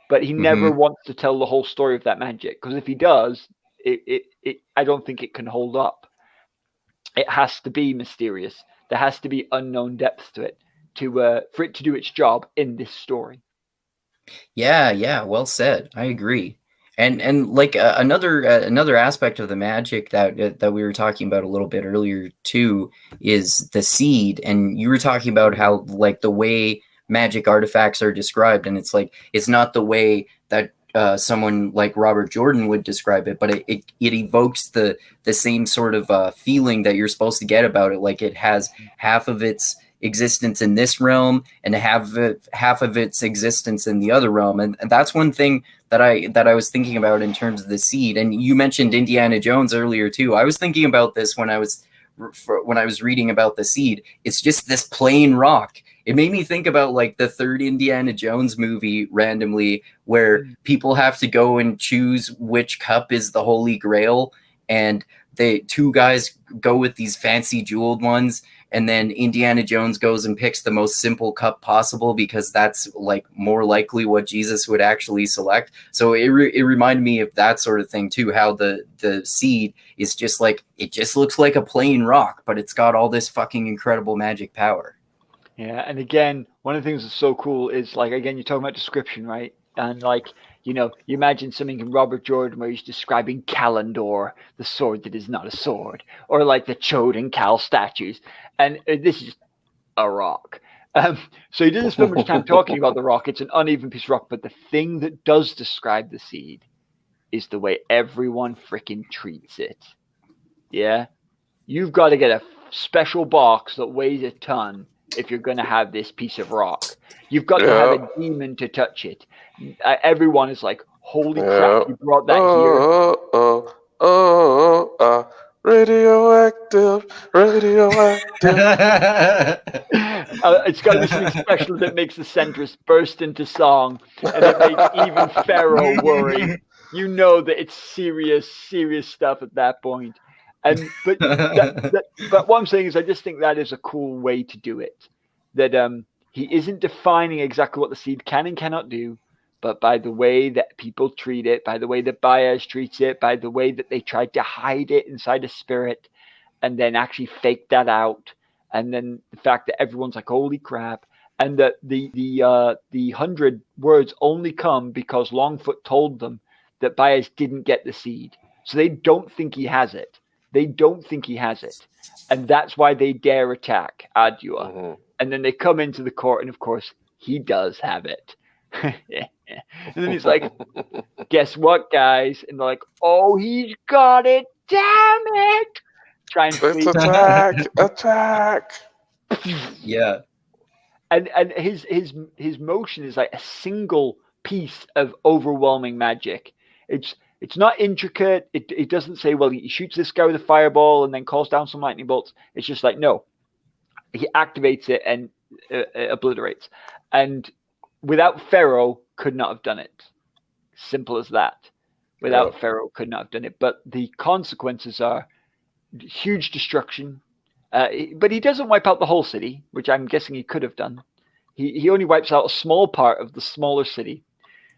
But he never wants to tell the whole story of that magic, because if he does, I don't think it can hold up. It has to be mysterious. There has to be unknown depth to it for it to do its job in this story. Yeah, well said. I agree. And like another aspect of the magic that we were talking about a little bit earlier too is the seed. And you were talking about how like the way magic artifacts are described, and it's like it's not the way that someone like Robert Jordan would describe it, but it evokes the same sort of feeling that you're supposed to get about it. Like it has half of its existence in this realm and half of its existence in the other realm, and that's one thing that I was thinking about in terms of the seed. And you mentioned Indiana Jones earlier too. I was thinking about this when I was reading about the seed. It's just this plain rock. It made me think about like the third Indiana Jones movie randomly, where people have to go and choose which cup is the Holy Grail, and two guys go with these fancy jeweled ones, and then Indiana Jones goes and picks the most simple cup possible because that's like more likely what Jesus would actually select. So it reminded me of that sort of thing too, how the seed is just like, it just looks like a plain rock, but it's got all this fucking incredible magic power. Yeah, and again, one of the things that's so cool is like, again, you're talking about description, right? And like, you know, you imagine something in Robert Jordan where he's describing Kalendor, the sword that is not a sword, or like the Chode and Cal statues. And this is a rock. So he doesn't spend much time talking about the rock. It's an uneven piece of rock. But the thing that does describe the seed is the way everyone freaking treats it. Yeah? You've got to get a special box that weighs a ton if you're going to have this piece of rock. You've got to have a demon to touch it. Everyone is like, holy crap, you brought that here. Radioactive. It's got to be something special that makes the Centrist burst into song, and it makes even Ferro worry. You know that it's serious stuff at that point. And but what I'm saying is, I just think that is a cool way to do it. That he isn't defining exactly what the seed can and cannot do, but by the way that people treat it, by the way that Bayaz treats it, by the way that they tried to hide it inside a spirit and then actually fake that out. And then the fact that everyone's like, holy crap. And that the 100 words only come because Longfoot told them that Bayaz didn't get the seed. So they don't think he has it. And that's why they dare attack Adua. Mm-hmm. And then they come into the court, and of course, he does have it. And then he's like, guess what, guys? And they're like, oh, he's got it. Damn it. Try and flee. Attack. Yeah. And his motion is like a single piece of overwhelming magic. It's not intricate. It doesn't say, well, he shoots this guy with a fireball and then calls down some lightning bolts. It's just like, no. He activates it and obliterates. And without Ferro, could not have done it. Simple as that. Without Ferro, could not have done it. But the consequences are huge destruction. But he doesn't wipe out the whole city, which I'm guessing he could have done. He only wipes out a small part of the smaller city.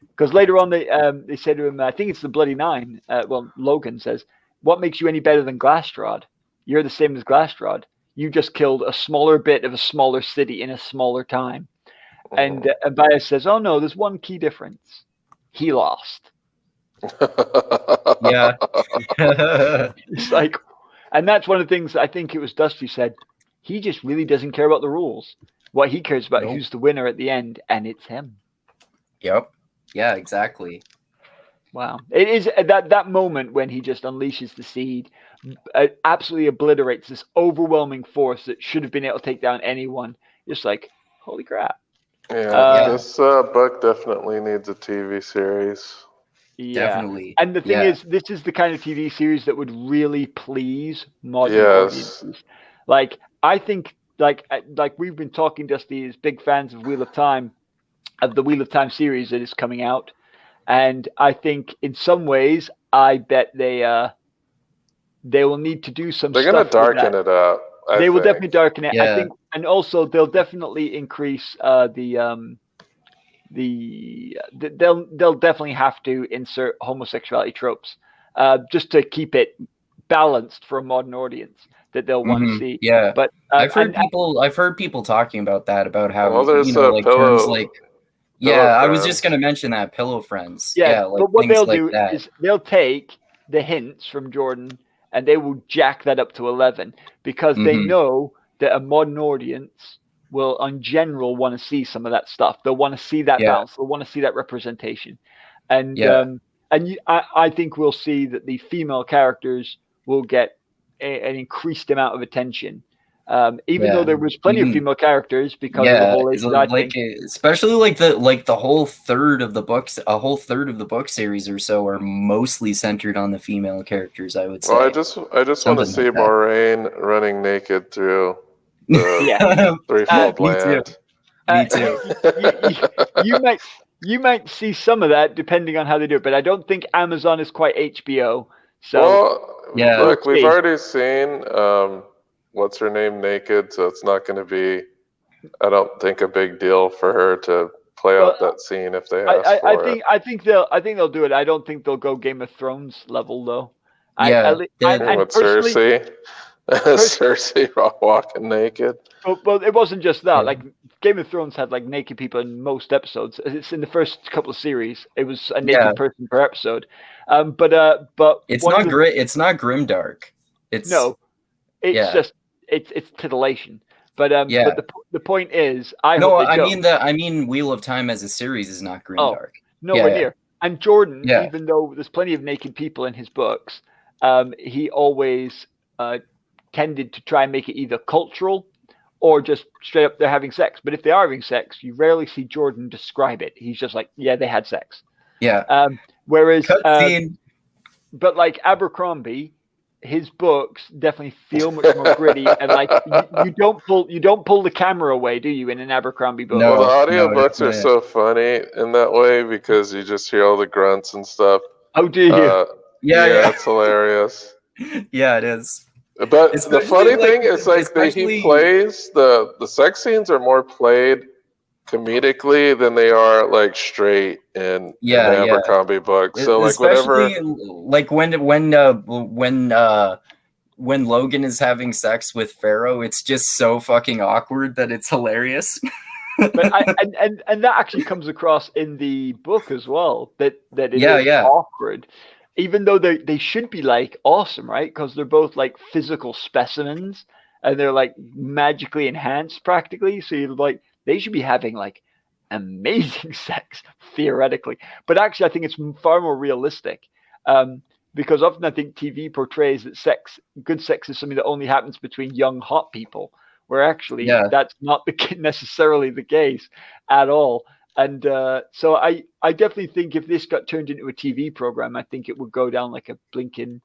Because later on, they say to him, I think it's the Bloody Nine. Logan says, what makes you any better than Glastrod? You're the same as Glastrod. You just killed a smaller bit of a smaller city in a smaller time. And Bayaz says, oh, no, there's one key difference. He lost. Yeah. It's like, and that's one of the things I think it was Dusty said. He just really doesn't care about the rules. What he cares about is who's the winner at the end, and it's him. Yep. Yeah, exactly. Wow. It is that moment when he just unleashes the seed, absolutely obliterates this overwhelming force that should have been able to take down anyone. Just like, holy crap. Yeah, this book definitely needs a TV series. Yeah. Definitely. And the thing is, this is the kind of TV series that would really please modern audiences. Like, I think, like we've been talking, Dusty, as big fans of Wheel of Time, of the Wheel of Time series that is coming out. And I think in some ways, I bet they will need to do some stuff. They're going to darken it up. They will definitely darken it. Yeah. I think, and also they'll definitely increase they'll definitely have to insert homosexuality tropes just to keep it balanced for a modern audience that they'll want to see. Yeah, but I've heard people talking about that, about how there's terms like Yeah, I was just gonna mention that Pillow Friends. Yeah, like but what things they'll like do that. is they'll take the hints from Jordan and they will jack that up to 11 because they know that a modern audience will, in general, want to see some of that stuff. They'll want to see that balance. They'll want to see that representation, and I think we'll see that the female characters will get an increased amount of attention. Even though there was plenty of female characters because of the whole like thing. Especially like the whole third of the books, a whole third of the book series or so are mostly centered on the female characters, I would say. Well, I just want to see Moraine running naked through the threefold land. Me too. You might see some of that depending on how they do it, but I don't think Amazon is quite HBO. So look, we've already seen what's her name naked, so it's not going to be, I don't think, a big deal for her to play out that scene if they ask for it. I think they'll do it. I don't think they'll go Game of Thrones level though. With Cersei. Cersei walking naked. Well, it wasn't just that. Like Game of Thrones had like naked people in most episodes. It's in the first couple of series. It was a naked person per episode. But it's not grimdark. It's just it's titillation. But the point is, I mean Wheel of Time as a series is not grimdark. Nowhere near. And Jordan, even though there's plenty of naked people in his books, he always tended to try and make it either cultural or just straight up they're having sex. But if they are having sex, you rarely see Jordan describe it. He's just like, yeah, they had sex. Yeah. Whereas, but like Abercrombie, his books definitely feel much more gritty, and like you don't pull the camera away, do you, in an Abercrombie book? No, the audiobooks are so funny in that way because you just hear all the grunts and stuff. Oh, do you? Yeah, it's hilarious. Yeah, it is. But the funny thing is, like, he plays the sex scenes are more played comedically than they are like straight in the Abercrombie book. So like especially like when Logan is having sex with Ferro, it's just so fucking awkward that it's hilarious. But and that actually comes across in the book as well. That it is awkward, even though they should be like awesome, right? Because they're both like physical specimens and they're like magically enhanced practically. So you're like, they should be having like amazing sex theoretically, but actually I think it's far more realistic because often I think TV portrays that good sex is something that only happens between young hot people, where actually that's not necessarily the case at all. And so I definitely think if this got turned into a TV program, I think it would go down like a blinking,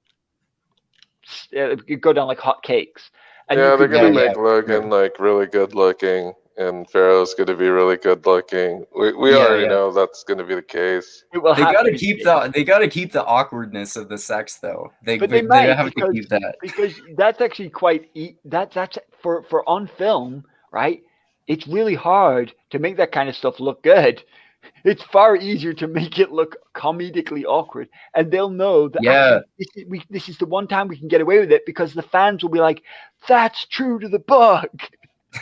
it'd go down like hot cakes. And they're gonna make Logan like really good looking, and Ferro's going to be really good looking. We already know that's going to be the case. They got to keep the awkwardness of the sex though. They have to keep that because that's actually that's for on film, right? It's really hard to make that kind of stuff look good. It's far easier to make it look comedically awkward, and they'll know that this is the one time we can get away with it because the fans will be like, "That's true to the book."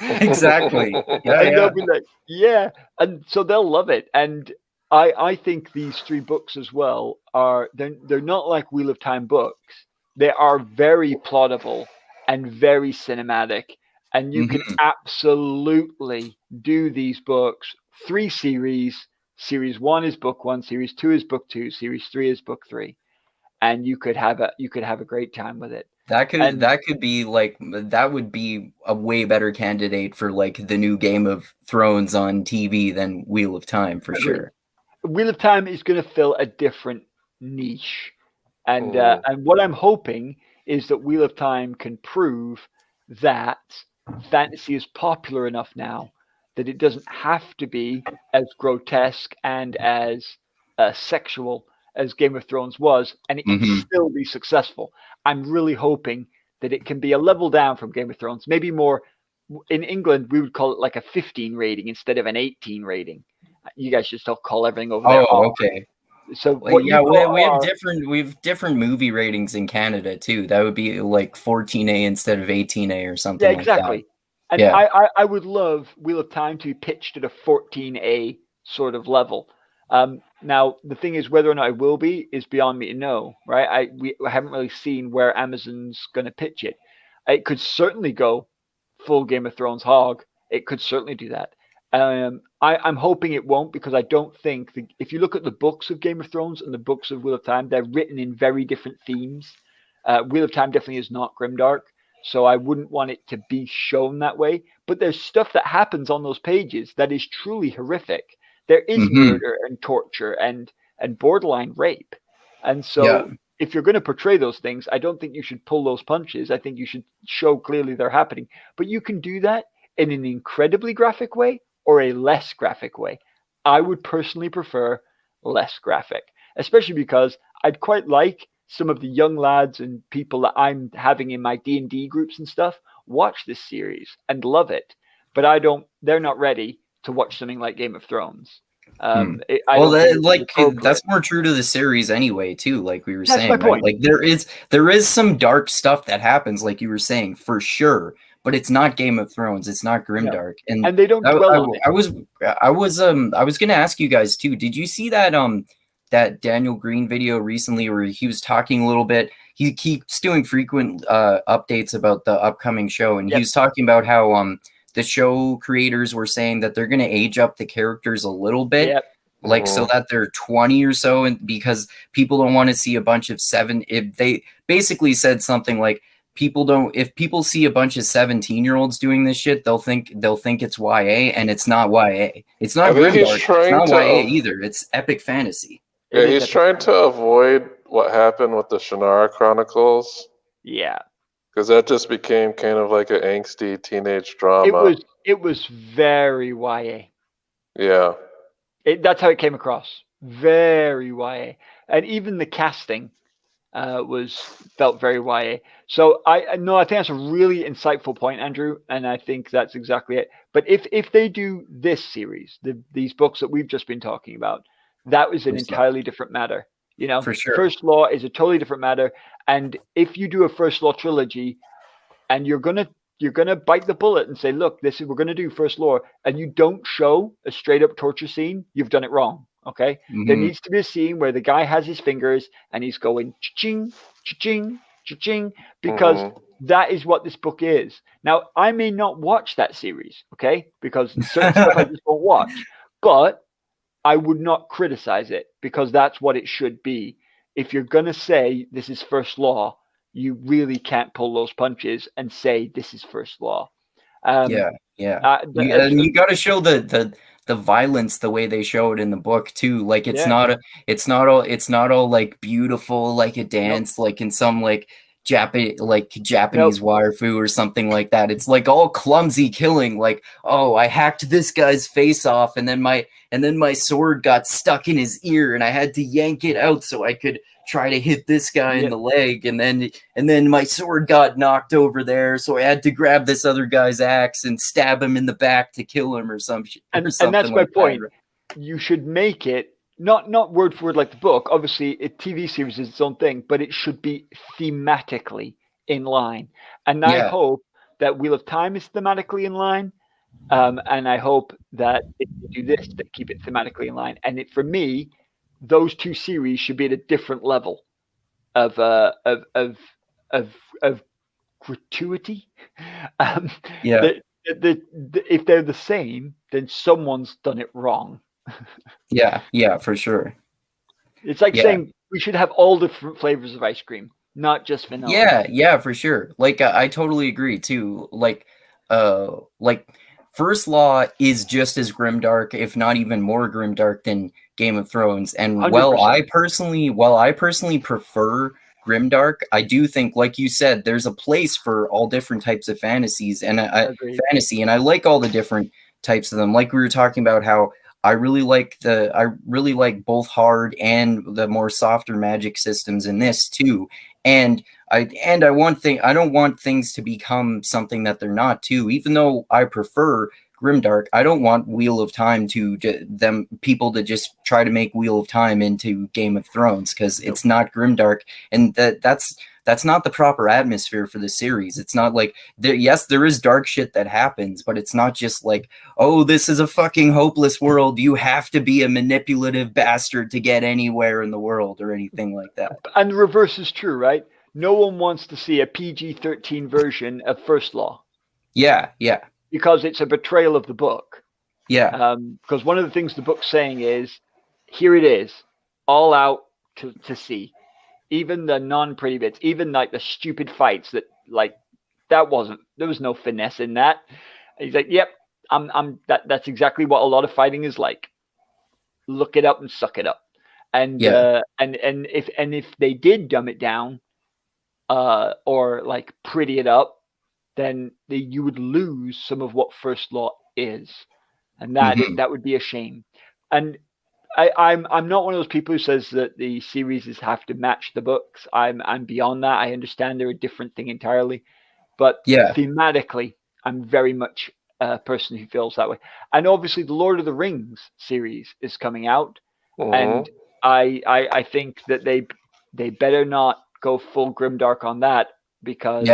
Exactly. They'll be like, and so they'll love it. And I think these three books as well they're not like Wheel of Time books. They are very plottable and very cinematic, and you can absolutely do these books 3 series. Series 1 is book 1, series 2 is book 2, series 3 is book 3, and you could have a great time with it. That would be a way better candidate for like the new Game of Thrones on TV than Wheel of Time for sure. Wheel of Time is going to fill a different niche, and what I'm hoping is that Wheel of Time can prove that fantasy is popular enough now that it doesn't have to be as grotesque and as sexual as Game of Thrones was, and it can still be successful. I'm really hoping that it can be a level down from Game of Thrones, maybe more. In England, we would call it like a 15 rating instead of an 18 rating. You guys just don't call everything over there. Oh, okay. So we have different movie ratings in Canada too. That would be like 14A instead of 18A or something. Yeah, exactly. Like that. And I would love Wheel of Time to be pitched at a 14A sort of level. Now, the thing is, whether or not I will be is beyond me to know, right? I haven't really seen where Amazon's going to pitch it. It could certainly go full Game of Thrones hog. It could certainly do that. I'm hoping it won't, because I don't think if you look at the books of Game of Thrones and the books of Wheel of Time, they're written in very different themes. Wheel of Time definitely is not grimdark, so I wouldn't want it to be shown that way. But there's stuff that happens on those pages that is truly horrific. There is murder and torture and borderline rape. And so if you're going to portray those things, I don't think you should pull those punches. I think you should show clearly they're happening. But you can do that in an incredibly graphic way or a less graphic way. I would personally prefer less graphic, especially because I'd quite like some of the young lads and people that I'm having in my D&D groups and stuff watch this series and love it. But they're not ready to watch something like Game of Thrones. That's more true to the series anyway, too. Like we were saying, right? Like there is some dark stuff that happens, like you were saying, for sure. But it's not Game of Thrones. It's not grimdark, and they don't dwell on it. I was going to ask you guys too. Did you see that that Daniel Green video recently where he was talking a little bit? He keeps doing frequent updates about the upcoming show, and he was talking about how the show creators were saying that they're going to age up the characters a little bit, so that they're 20 or so, and because people don't want to see a bunch of if they basically said something like, if people see a bunch of 17-year-olds doing this shit, they'll think it's YA, and it's not YA. It's not grimdark. It's not YA either. It's epic fantasy. Yeah, he's trying to avoid what happened with the Shannara Chronicles. Yeah. Because that just became kind of like an angsty teenage drama. It was very YA. Yeah. That's how it came across. Very YA. And even the casting felt very YA. So I think that's a really insightful point, Andrew, and I think that's exactly it. But if they do this series, these books that we've just been talking about, that was an entirely different matter. You know, for sure. First Law is a totally different matter. And if you do a First Law trilogy, and you're gonna bite the bullet and say, look, we're gonna do First Law, and you don't show a straight up torture scene, you've done it wrong. Okay, there needs to be a scene where the guy has his fingers and he's going cha-ching, cha-ching, cha-ching, because that is what this book is. Now, I may not watch that series, okay, because certain stuff I just won't watch, but I would not criticize it, because that's what it should be. If you're going to say this is First Law, you really can't pull those punches and say this is First Law. You got to show the violence the way they show it in the book too. Like it's not all like beautiful like a dance like in some like Japanese wire fu or something like that. It's like all clumsy killing, like, oh, I hacked this guy's face off and then my sword got stuck in his ear and I had to yank it out so I could try to hit this guy in the leg, and then my sword got knocked over there, so I had to grab this other guy's axe and stab him in the back to kill him or some shit. And that's my point. You should make it not word for word like the book. Obviously, a TV series is its own thing, but it should be thematically in line. And I hope that Wheel of Time is thematically in line. And I hope that if you do this, that keep it thematically in line. And for me, those two series should be at a different level of gratuity. If they're the same, then someone's done it wrong. Yeah, for sure. It's like saying we should have all different flavors of ice cream, not just vanilla. Yeah, for sure. Like I totally agree too. Like First Law is just as grimdark, if not even more grimdark than Game of Thrones. And 100%. while I personally prefer grimdark, I do think, like you said, there's a place for all different types of fantasies and fantasy, and I like all the different types of them. Like we were talking about how I really like both hard and the more softer magic systems in this too. And I don't want things to become something that they're not too, even though I prefer grimdark. I don't want Wheel of Time to people to just try to make Wheel of Time into Game of Thrones, because it's not grimdark, and that's not the proper atmosphere for the series. It's not like there is dark shit that happens, but it's not just like, oh, this is a fucking hopeless world, you have to be a manipulative bastard to get anywhere in the world or anything like that. And the reverse is true, right? No one wants to see a PG-13 version of First Law. Yeah. Because it's a betrayal of the book. Yeah. Because one of the things the book's saying is, here it is, all out to see. Even the non-pretty bits, even like the stupid fights that there was no finesse in that. And he's like, yep, that's exactly what a lot of fighting is like. Look it up and suck it up. And if they did dumb it down, or like pretty it up, then you would lose some of what First Law is, and that would be a shame. And I'm not one of those people who says that the series have to match the books. I'm beyond that. I understand they're a different thing entirely, but thematically, I'm very much a person who feels that way. And obviously, the Lord of the Rings series is coming out, and I think that they better not go full grimdark on that, because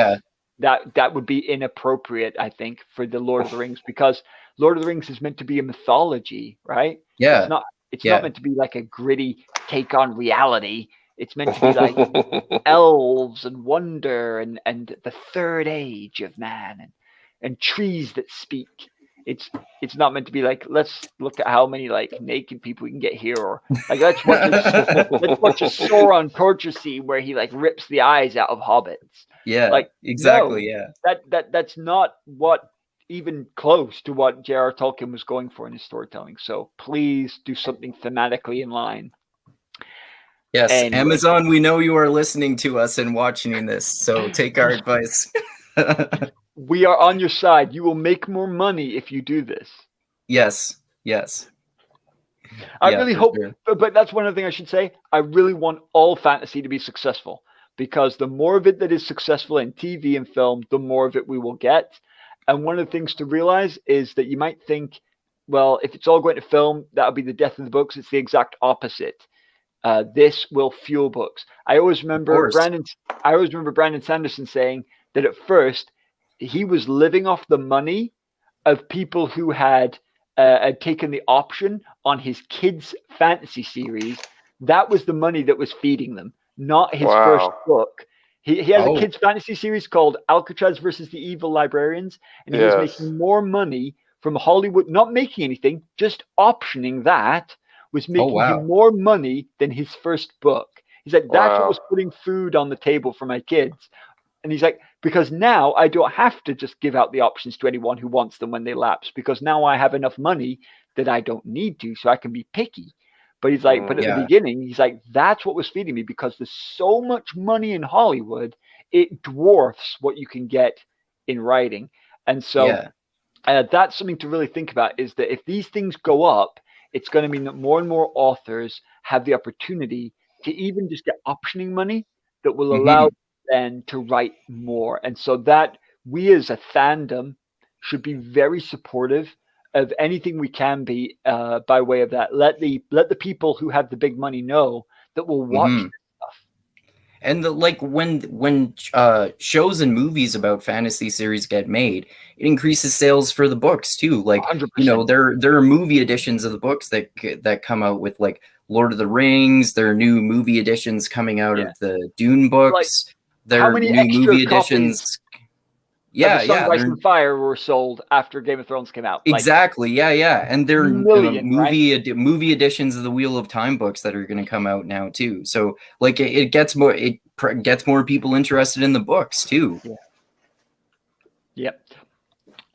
that would be inappropriate, I think, for the Lord of the Rings, because Lord of the Rings is meant to be a mythology, right? Yeah. It's not meant to be like a gritty take on reality. It's meant to be like elves and wonder and the third age of man and trees that speak. It's not meant to be like, let's look at how many like naked people we can get here, or like let's watch a Sauron torture scene where he like rips the eyes out of hobbits. Yeah, like exactly. No, that's not what even close to what J.R.R. Tolkien was going for in his storytelling. So please do something thematically in line. Yes, anyway. Amazon, we know you are listening to us and watching this, so take our advice. We are on your side. You will make more money if you do this. Yes. I really hope, but that's one other thing I should say. I really want all fantasy to be successful, because the more of it that is successful in TV and film, the more of it we will get. And one of the things to realize is that you might think, well, if it's all going to film, that'll be the death of the books. It's the exact opposite. This will fuel books. I always remember Brandon Sanderson saying that at first he was living off the money of people who had taken the option on his kids' fantasy series. That was the money that was feeding them, not his first book. He has a kids' fantasy series called Alcatraz versus the Evil Librarians, and he was making more money from Hollywood, not making anything, just optioning that, was making him more money than his first book. He's like, that's what was putting food on the table for my kids. And he's like, because now I don't have to just give out the options to anyone who wants them when they lapse, because now I have enough money that I don't need to, so I can be picky. But he's like, but at the beginning, he's like, that's what was feeding me, because there's so much money in Hollywood, it dwarfs what you can get in writing. And so that's something to really think about, is that if these things go up, it's going to mean that more and more authors have the opportunity to even just get optioning money that will allow them to write more. And so that we as a fandom should be very supportive of anything we can be by way of that. Let the people who have the big money know that we'll watch this stuff. And when shows and movies about fantasy series get made, it increases sales for the books too. Like 100%. You know, there are movie editions of the books that come out with like Lord of the Rings. There are new movie editions coming out of the Dune books. Like, there are new movie editions. Sunrise and Fire were sold after Game of Thrones came out. Exactly. And there are movie editions of the Wheel of Time books that are going to come out now too. So like it gets more people interested in the books too. Yep.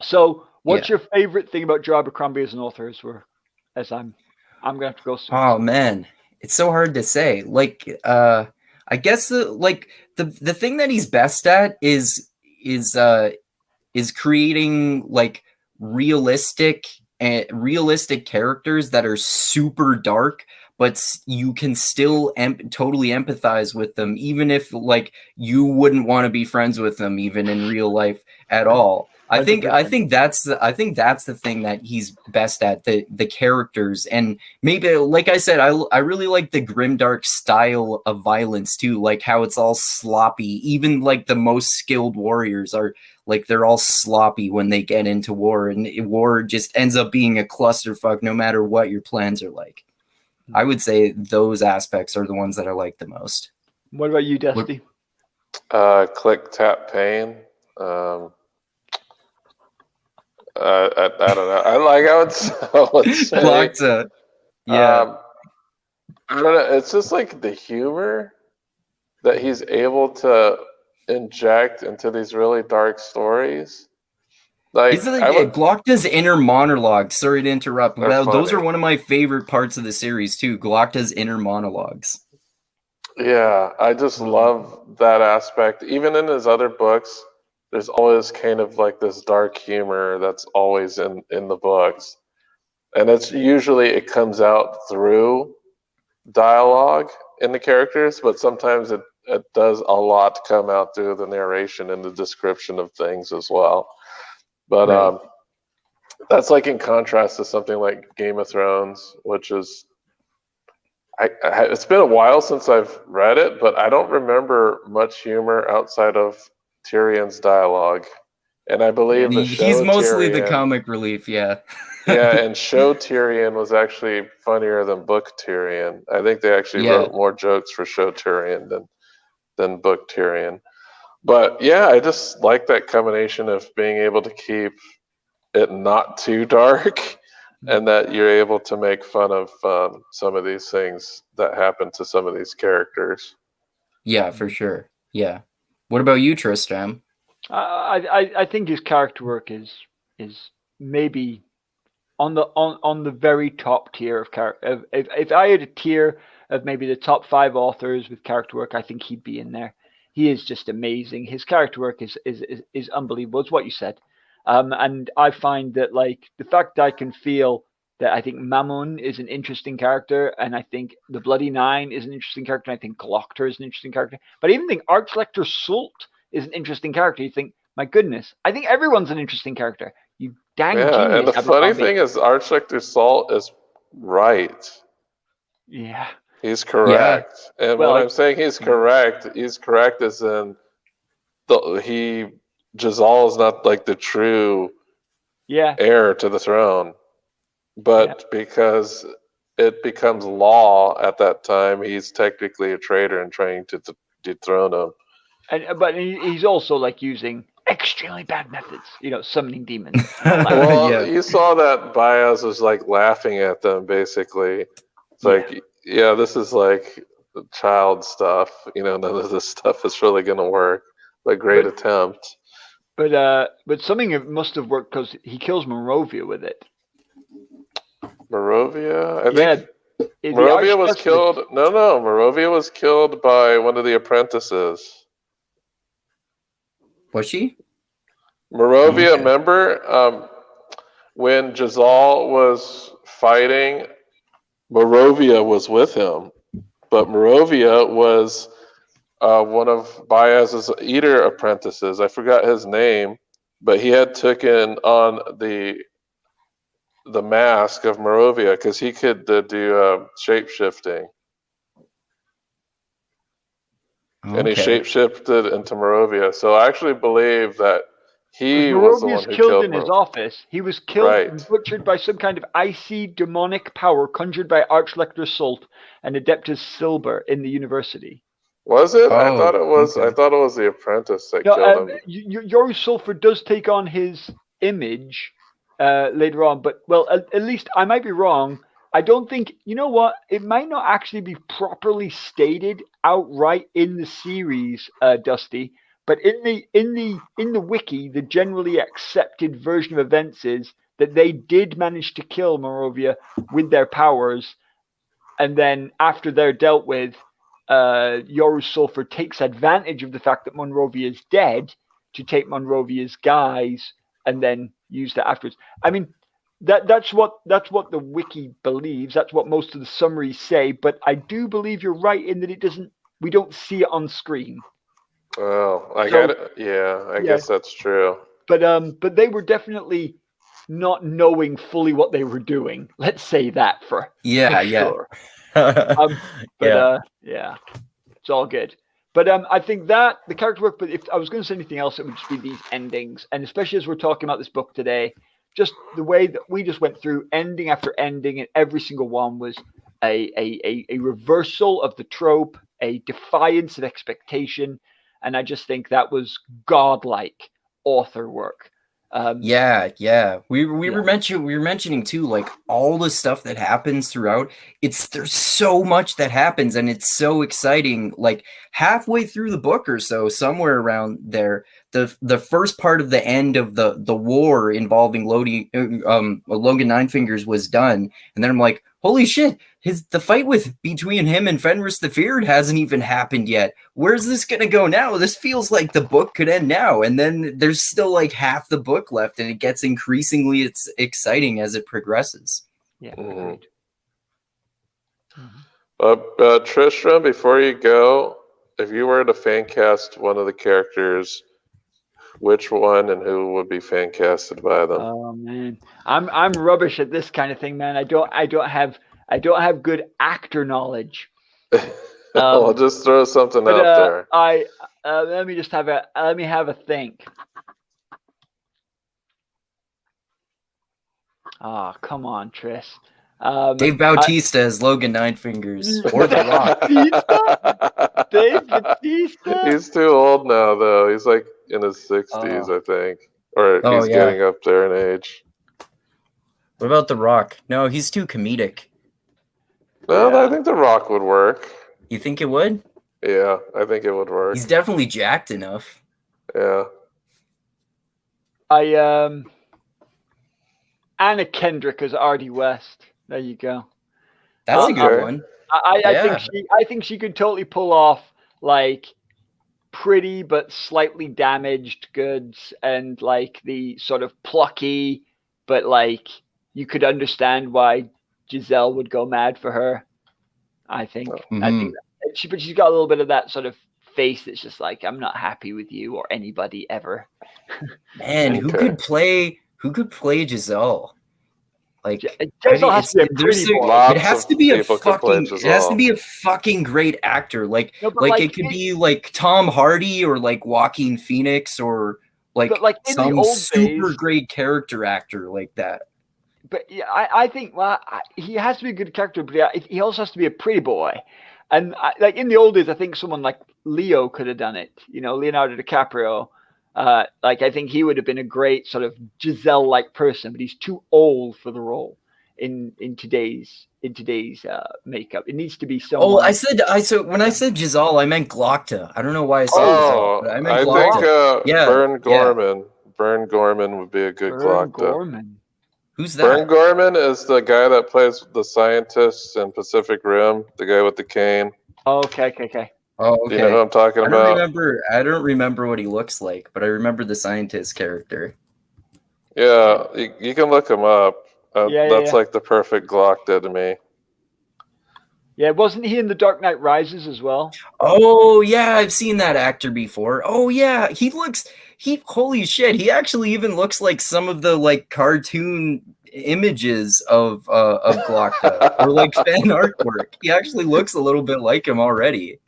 So what's your favorite thing about Joe Abercrombie as an author? I'm gonna have to go soon. Oh man, it's so hard to say. Like I guess the thing that he's best at is creating like realistic characters that are super dark, but you can still totally empathize with them, even if like you wouldn't want to be friends with them even in real life at all. I think that's the thing that he's best at, the characters. And maybe, like I said, I really like the grimdark style of violence too, like how it's all sloppy. Even like the most skilled warriors are like, they're all sloppy when they get into war, and war just ends up being a clusterfuck no matter what your plans are like. I would say those aspects are the ones that I like the most. What about you, Dusty? Click, tap, pain. I don't know. I like how it's Glokta. Yeah. I don't know. It's just like the humor that he's able to inject into these really dark stories. Like, Glokta's inner monologues. Sorry to interrupt. Well, those are one of my favorite parts of the series too. Glokta's inner monologues. Yeah, I just love that aspect. Even in his other books, there's always kind of like this dark humor that's always in the books. And it's usually it comes out through dialogue in the characters, but sometimes it does a lot come out through the narration and the description of things as well. But that's like in contrast to something like Game of Thrones, which is it's been a while since I've read it, but I don't remember much humor outside of Tyrion's dialogue. And I believe the show he's mostly Tyrion, the comic relief, yeah. Yeah, and show Tyrion was actually funnier than book Tyrion. I think they actually wrote more jokes for show Tyrion than book Tyrion. But yeah, I just like that combination of being able to keep it not too dark, and that you're able to make fun of some of these things that happen to some of these characters. Yeah, for sure. Yeah. What about you, Tristram? I think his character work is maybe on the very top tier of character. If I had a tier of maybe the top 5 authors with character work, I think he'd be in there. He is just amazing. His character work is unbelievable. It's what you said. And I find that, like, the fact that I can feel that I think Mammon is an interesting character, and I think the Bloody Nine is an interesting character, and I think Glokta is an interesting character. But I even think Archlector Sult is an interesting character. You think, my goodness, I think everyone's an interesting character. You dang genius. And the funny thing is, Archlector Salt is right. Yeah. He's correct. Yeah. And when I'm saying he's correct as in Jezal is not like the true heir to the throne. But because it becomes law at that time, he's technically a traitor and trying to dethrone him. But he's also like using extremely bad methods, summoning demons. You saw that Bayaz was like laughing at them, basically. It's like, this is like child stuff. None of this stuff is really going to work. But great attempt. But something must have worked because he kills Morovia with it. Morovia? I think Morovia was killed. No, Morovia was killed by one of the apprentices. Was she? Morovia, remember when Jezal was fighting, Morovia was with him. But Morovia was one of Bayaz's eater apprentices. I forgot his name, but he had taken on the mask of Morovia because he could do shape-shifting. And he shape-shifted into Morovia. So I actually believe that he was the one who killed in his office. He was killed and butchered by some kind of icy demonic power conjured by Archlector Sult and Adeptus Silber in the university. Was it? I thought it was. I thought it was the apprentice that killed him. Yoru Sulfur does take on his image later on, but at least I might be wrong. I don't think, it might not actually be properly stated outright in the series, Dusty, but in the wiki, the generally accepted version of events is that they did manage to kill Morovia with their powers, and then after they're dealt with, Yoru Sulfur takes advantage of the fact that Monrovia is dead to take Monrovia's guise and then use that afterwards. I mean, that's what the wiki believes. That's what most of the summaries say. But I do believe you're right in that we don't see it on screen. Oh, I get it. Yeah, I guess that's true. But they were definitely not knowing fully what they were doing. Let's say that for sure. Yeah, it's all good. But I think that the character work. But if I was going to say anything else, it would just be these endings, and especially as we're talking about this book today, just the way that we just went through ending after ending, and every single one was a reversal of the trope, a defiance of expectation, and I just think that was godlike author work. We were mentioning too, like all the stuff that happens throughout. There's so much that happens, and it's so exciting. Like halfway through the book or so, somewhere around there, the first part of the end of the war involving Logen Ninefingers was done, and then I'm like, holy shit! The fight between him and Fenris the Feared hasn't even happened yet. Where's this gonna go now? This feels like the book could end now, and then there's still like half the book left, and it gets increasingly exciting as it progresses. Yeah. Tristram, before you go, if you were to fan cast one of the characters, which one and who would be fan casted by them? Oh man, I'm rubbish at this kind of thing, man. I don't have good actor knowledge. I'll just throw something out there. Let me have a think. Oh, come on, Tris. Dave Bautista as Logen Ninefingers, or The Rock. Dave Bautista. He's too old now, though. He's like in his 60s, I think, or he's getting up there in age. What about The Rock? No, he's too comedic. No, I think The Rock would work. You think it would? Yeah, I think it would work. He's definitely jacked enough. Yeah. Anna Kendrick as Ardee West. There you go. That's a good one. I think she could totally pull off like pretty but slightly damaged goods, and like the sort of plucky, but like you could understand why Jezal would go mad for her. I think. Mm-hmm. I think but she's got a little bit of that sort of face that's just like, I'm not happy with you or anybody ever. Man, who could play Jezal? Like Jezal has to be a pretty boy. It has to be a fucking great actor. Like it could be like Tom Hardy or like Joaquin Phoenix or like some super great character actor like that. But yeah, I think he has to be a good character, but he also has to be a pretty boy. And like in the old days, I think someone like Leo could have done it. You know, Leonardo DiCaprio. Like I think he would have been a great sort of Giselle-like person, but he's too old for the role in today's makeup. It needs to be someone. When I said Jezal, I meant Glokta. I don't know why I said Jezal, but I meant Glokta. Think Vern Gorman would be a good Glokta. Gorman. Who's that? Vern Gorman is the guy that plays the scientist in Pacific Rim, the guy with the cane. Oh, okay. Oh, okay. You know who I'm talking about? I don't remember what he looks like, but I remember the scientist character. Yeah, you can look him up. That's like the perfect Glokta to me. Yeah, wasn't he in The Dark Knight Rises as well? Oh, yeah, I've seen that actor before. Oh, yeah, holy shit, he actually even looks like some of the like cartoon images of Glokta or like fan artwork. He actually looks a little bit like him already.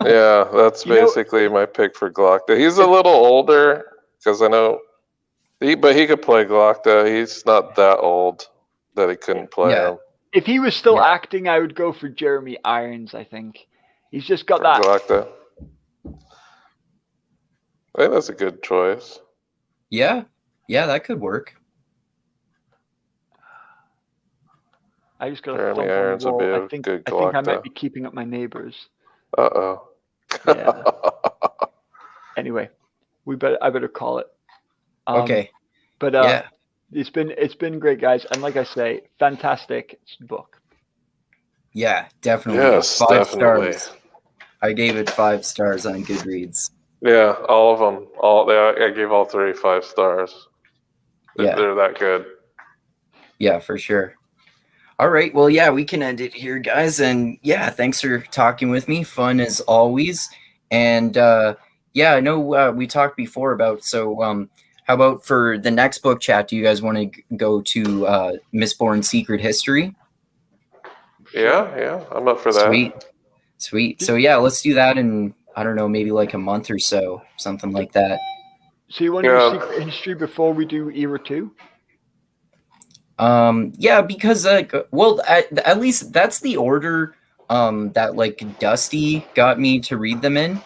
Yeah, that's basically my pick for Glokta. He's a little older because I know but he could play Glokta. He's not that old that he couldn't play him. If he was still acting, I would go for Jeremy Irons, I think. He's just got that. Glokta. I think that's a good choice. Yeah, that could work. I just got a Jeremy Irons would be a good Glokta. I think I might be keeping up my neighbors. Uh-oh. Yeah. Anyway, I better call it. Okay. But it's been great, guys, and like I say, fantastic book. Yeah, definitely. Yes, 5 stars. I gave it 5 stars on Goodreads. Yeah, all of them. I gave all 3 5 stars. They're that good. Yeah, for sure. All right. Well, yeah, we can end it here, guys. And yeah, thanks for talking with me. Fun as always. And yeah, I know we talked before about, so how about for the next book chat, do you guys want to go to Mistborn Secret History? Yeah, I'm up for Sweet. that. Sweet. So yeah, let's do that in, I don't know, maybe like a month or so, something like that. So you want to do Secret History before we do Era 2? Yeah, because well, at least that's the order that like Dusty got me to read them in.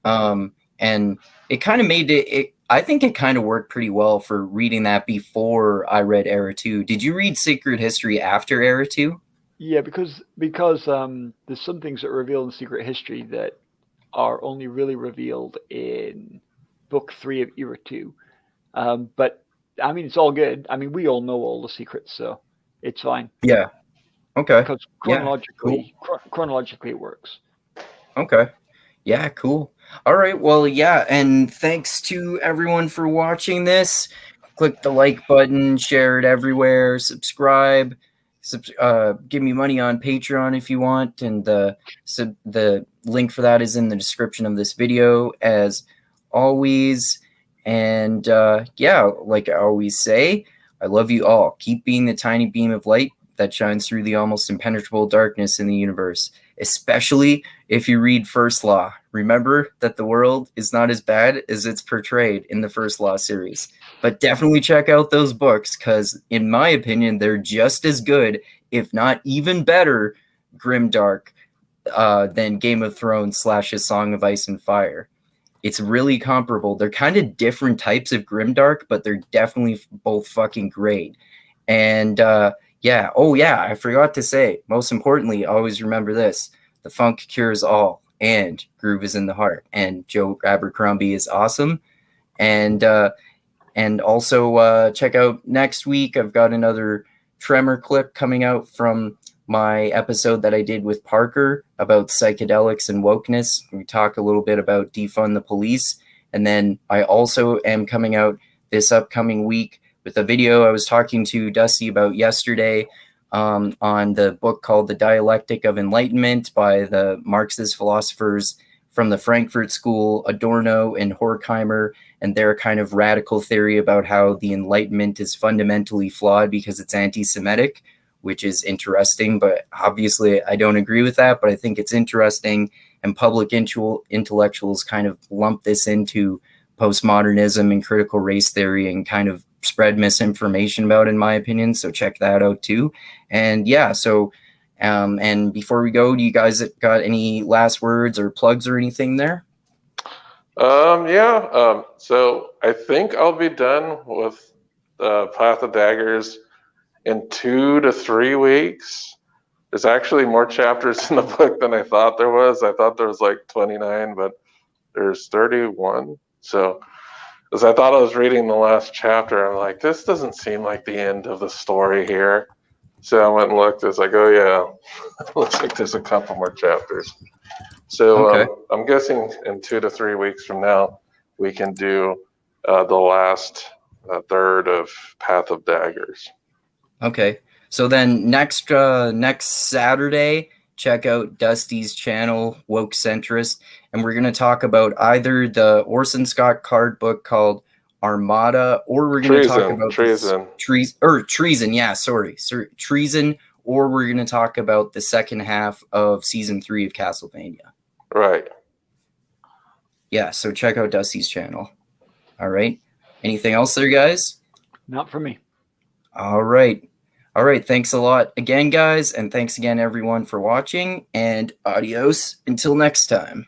And it kind of made it, I think it kind of worked pretty well for reading that before I read Era 2. Did you read Secret History after Era 2? Yeah, because there's some things that are revealed in Secret History that are only really revealed in book 3 of Era 2. But I mean, it's all good. I mean, we all know all the secrets, so it's fine. Yeah. Okay. Because chronologically, chronologically it works. Okay. Yeah, cool. All right. Well, yeah, and thanks to everyone for watching this. Click the like button, share it everywhere, subscribe. Give me money on Patreon if you want, and the link for that is in the description of this video, as always. And yeah, like I always say, I love you all. Keep being the tiny beam of light that shines through the almost impenetrable darkness in the universe, especially if you read First Law. Remember that the world is not as bad as it's portrayed in the First Law series. But definitely check out those books, because in my opinion, they're just as good, if not even better, grimdark than Game of Thrones / A Song of Ice and Fire. It's really comparable. They're kind of different types of grimdark, but they're definitely both fucking great. And yeah, oh yeah, I forgot to say, most importantly, always remember this: the funk cures all, and groove is in the heart. And Joe Abercrombie is awesome. And also check out next week. I've got another Tremor clip coming out from my episode that I did with Parker about psychedelics and wokeness. We talk a little bit about defund the police. And then I also am coming out this upcoming week with a video I was talking to Dusty about yesterday on the book called The Dialectic of Enlightenment by the Marxist philosophers from the Frankfurt School, Adorno and Horkheimer, and their kind of radical theory about how the Enlightenment is fundamentally flawed because it's anti-Semitic, which is interesting. But obviously I don't agree with that, but I think it's interesting, and public intellectuals kind of lump this into postmodernism and critical race theory and kind of spread misinformation about, in my opinion. So check that out too. And yeah, so and before we go, do you guys got any last words or plugs or anything there? Yeah. So I think I'll be done with Path of Daggers in 2 to 3 weeks. There's actually more chapters in the book than I thought there was. I thought there was like 29, but there's 31. So, as I thought I was reading the last chapter, I'm like, this doesn't seem like the end of the story here. So I went and looked. It's like, oh yeah, looks like there's a couple more chapters. So okay. I'm guessing in 2 to 3 weeks from now, we can do the last third of Path of Daggers. Okay. So then next Saturday, check out Dusty's channel, Woke Centrist, and we're going to talk about either the Orson Scott Card book called Armada, or we're going to talk about Treason. Yeah, sorry, Treason, or we're going to talk about the second half of season 3 of Castlevania. Right. Yeah, so check out Dusty's channel. All right. Anything else there, guys? Not for me. All right. All right. Thanks a lot again, guys. And thanks again, everyone, for watching. And adios until next time.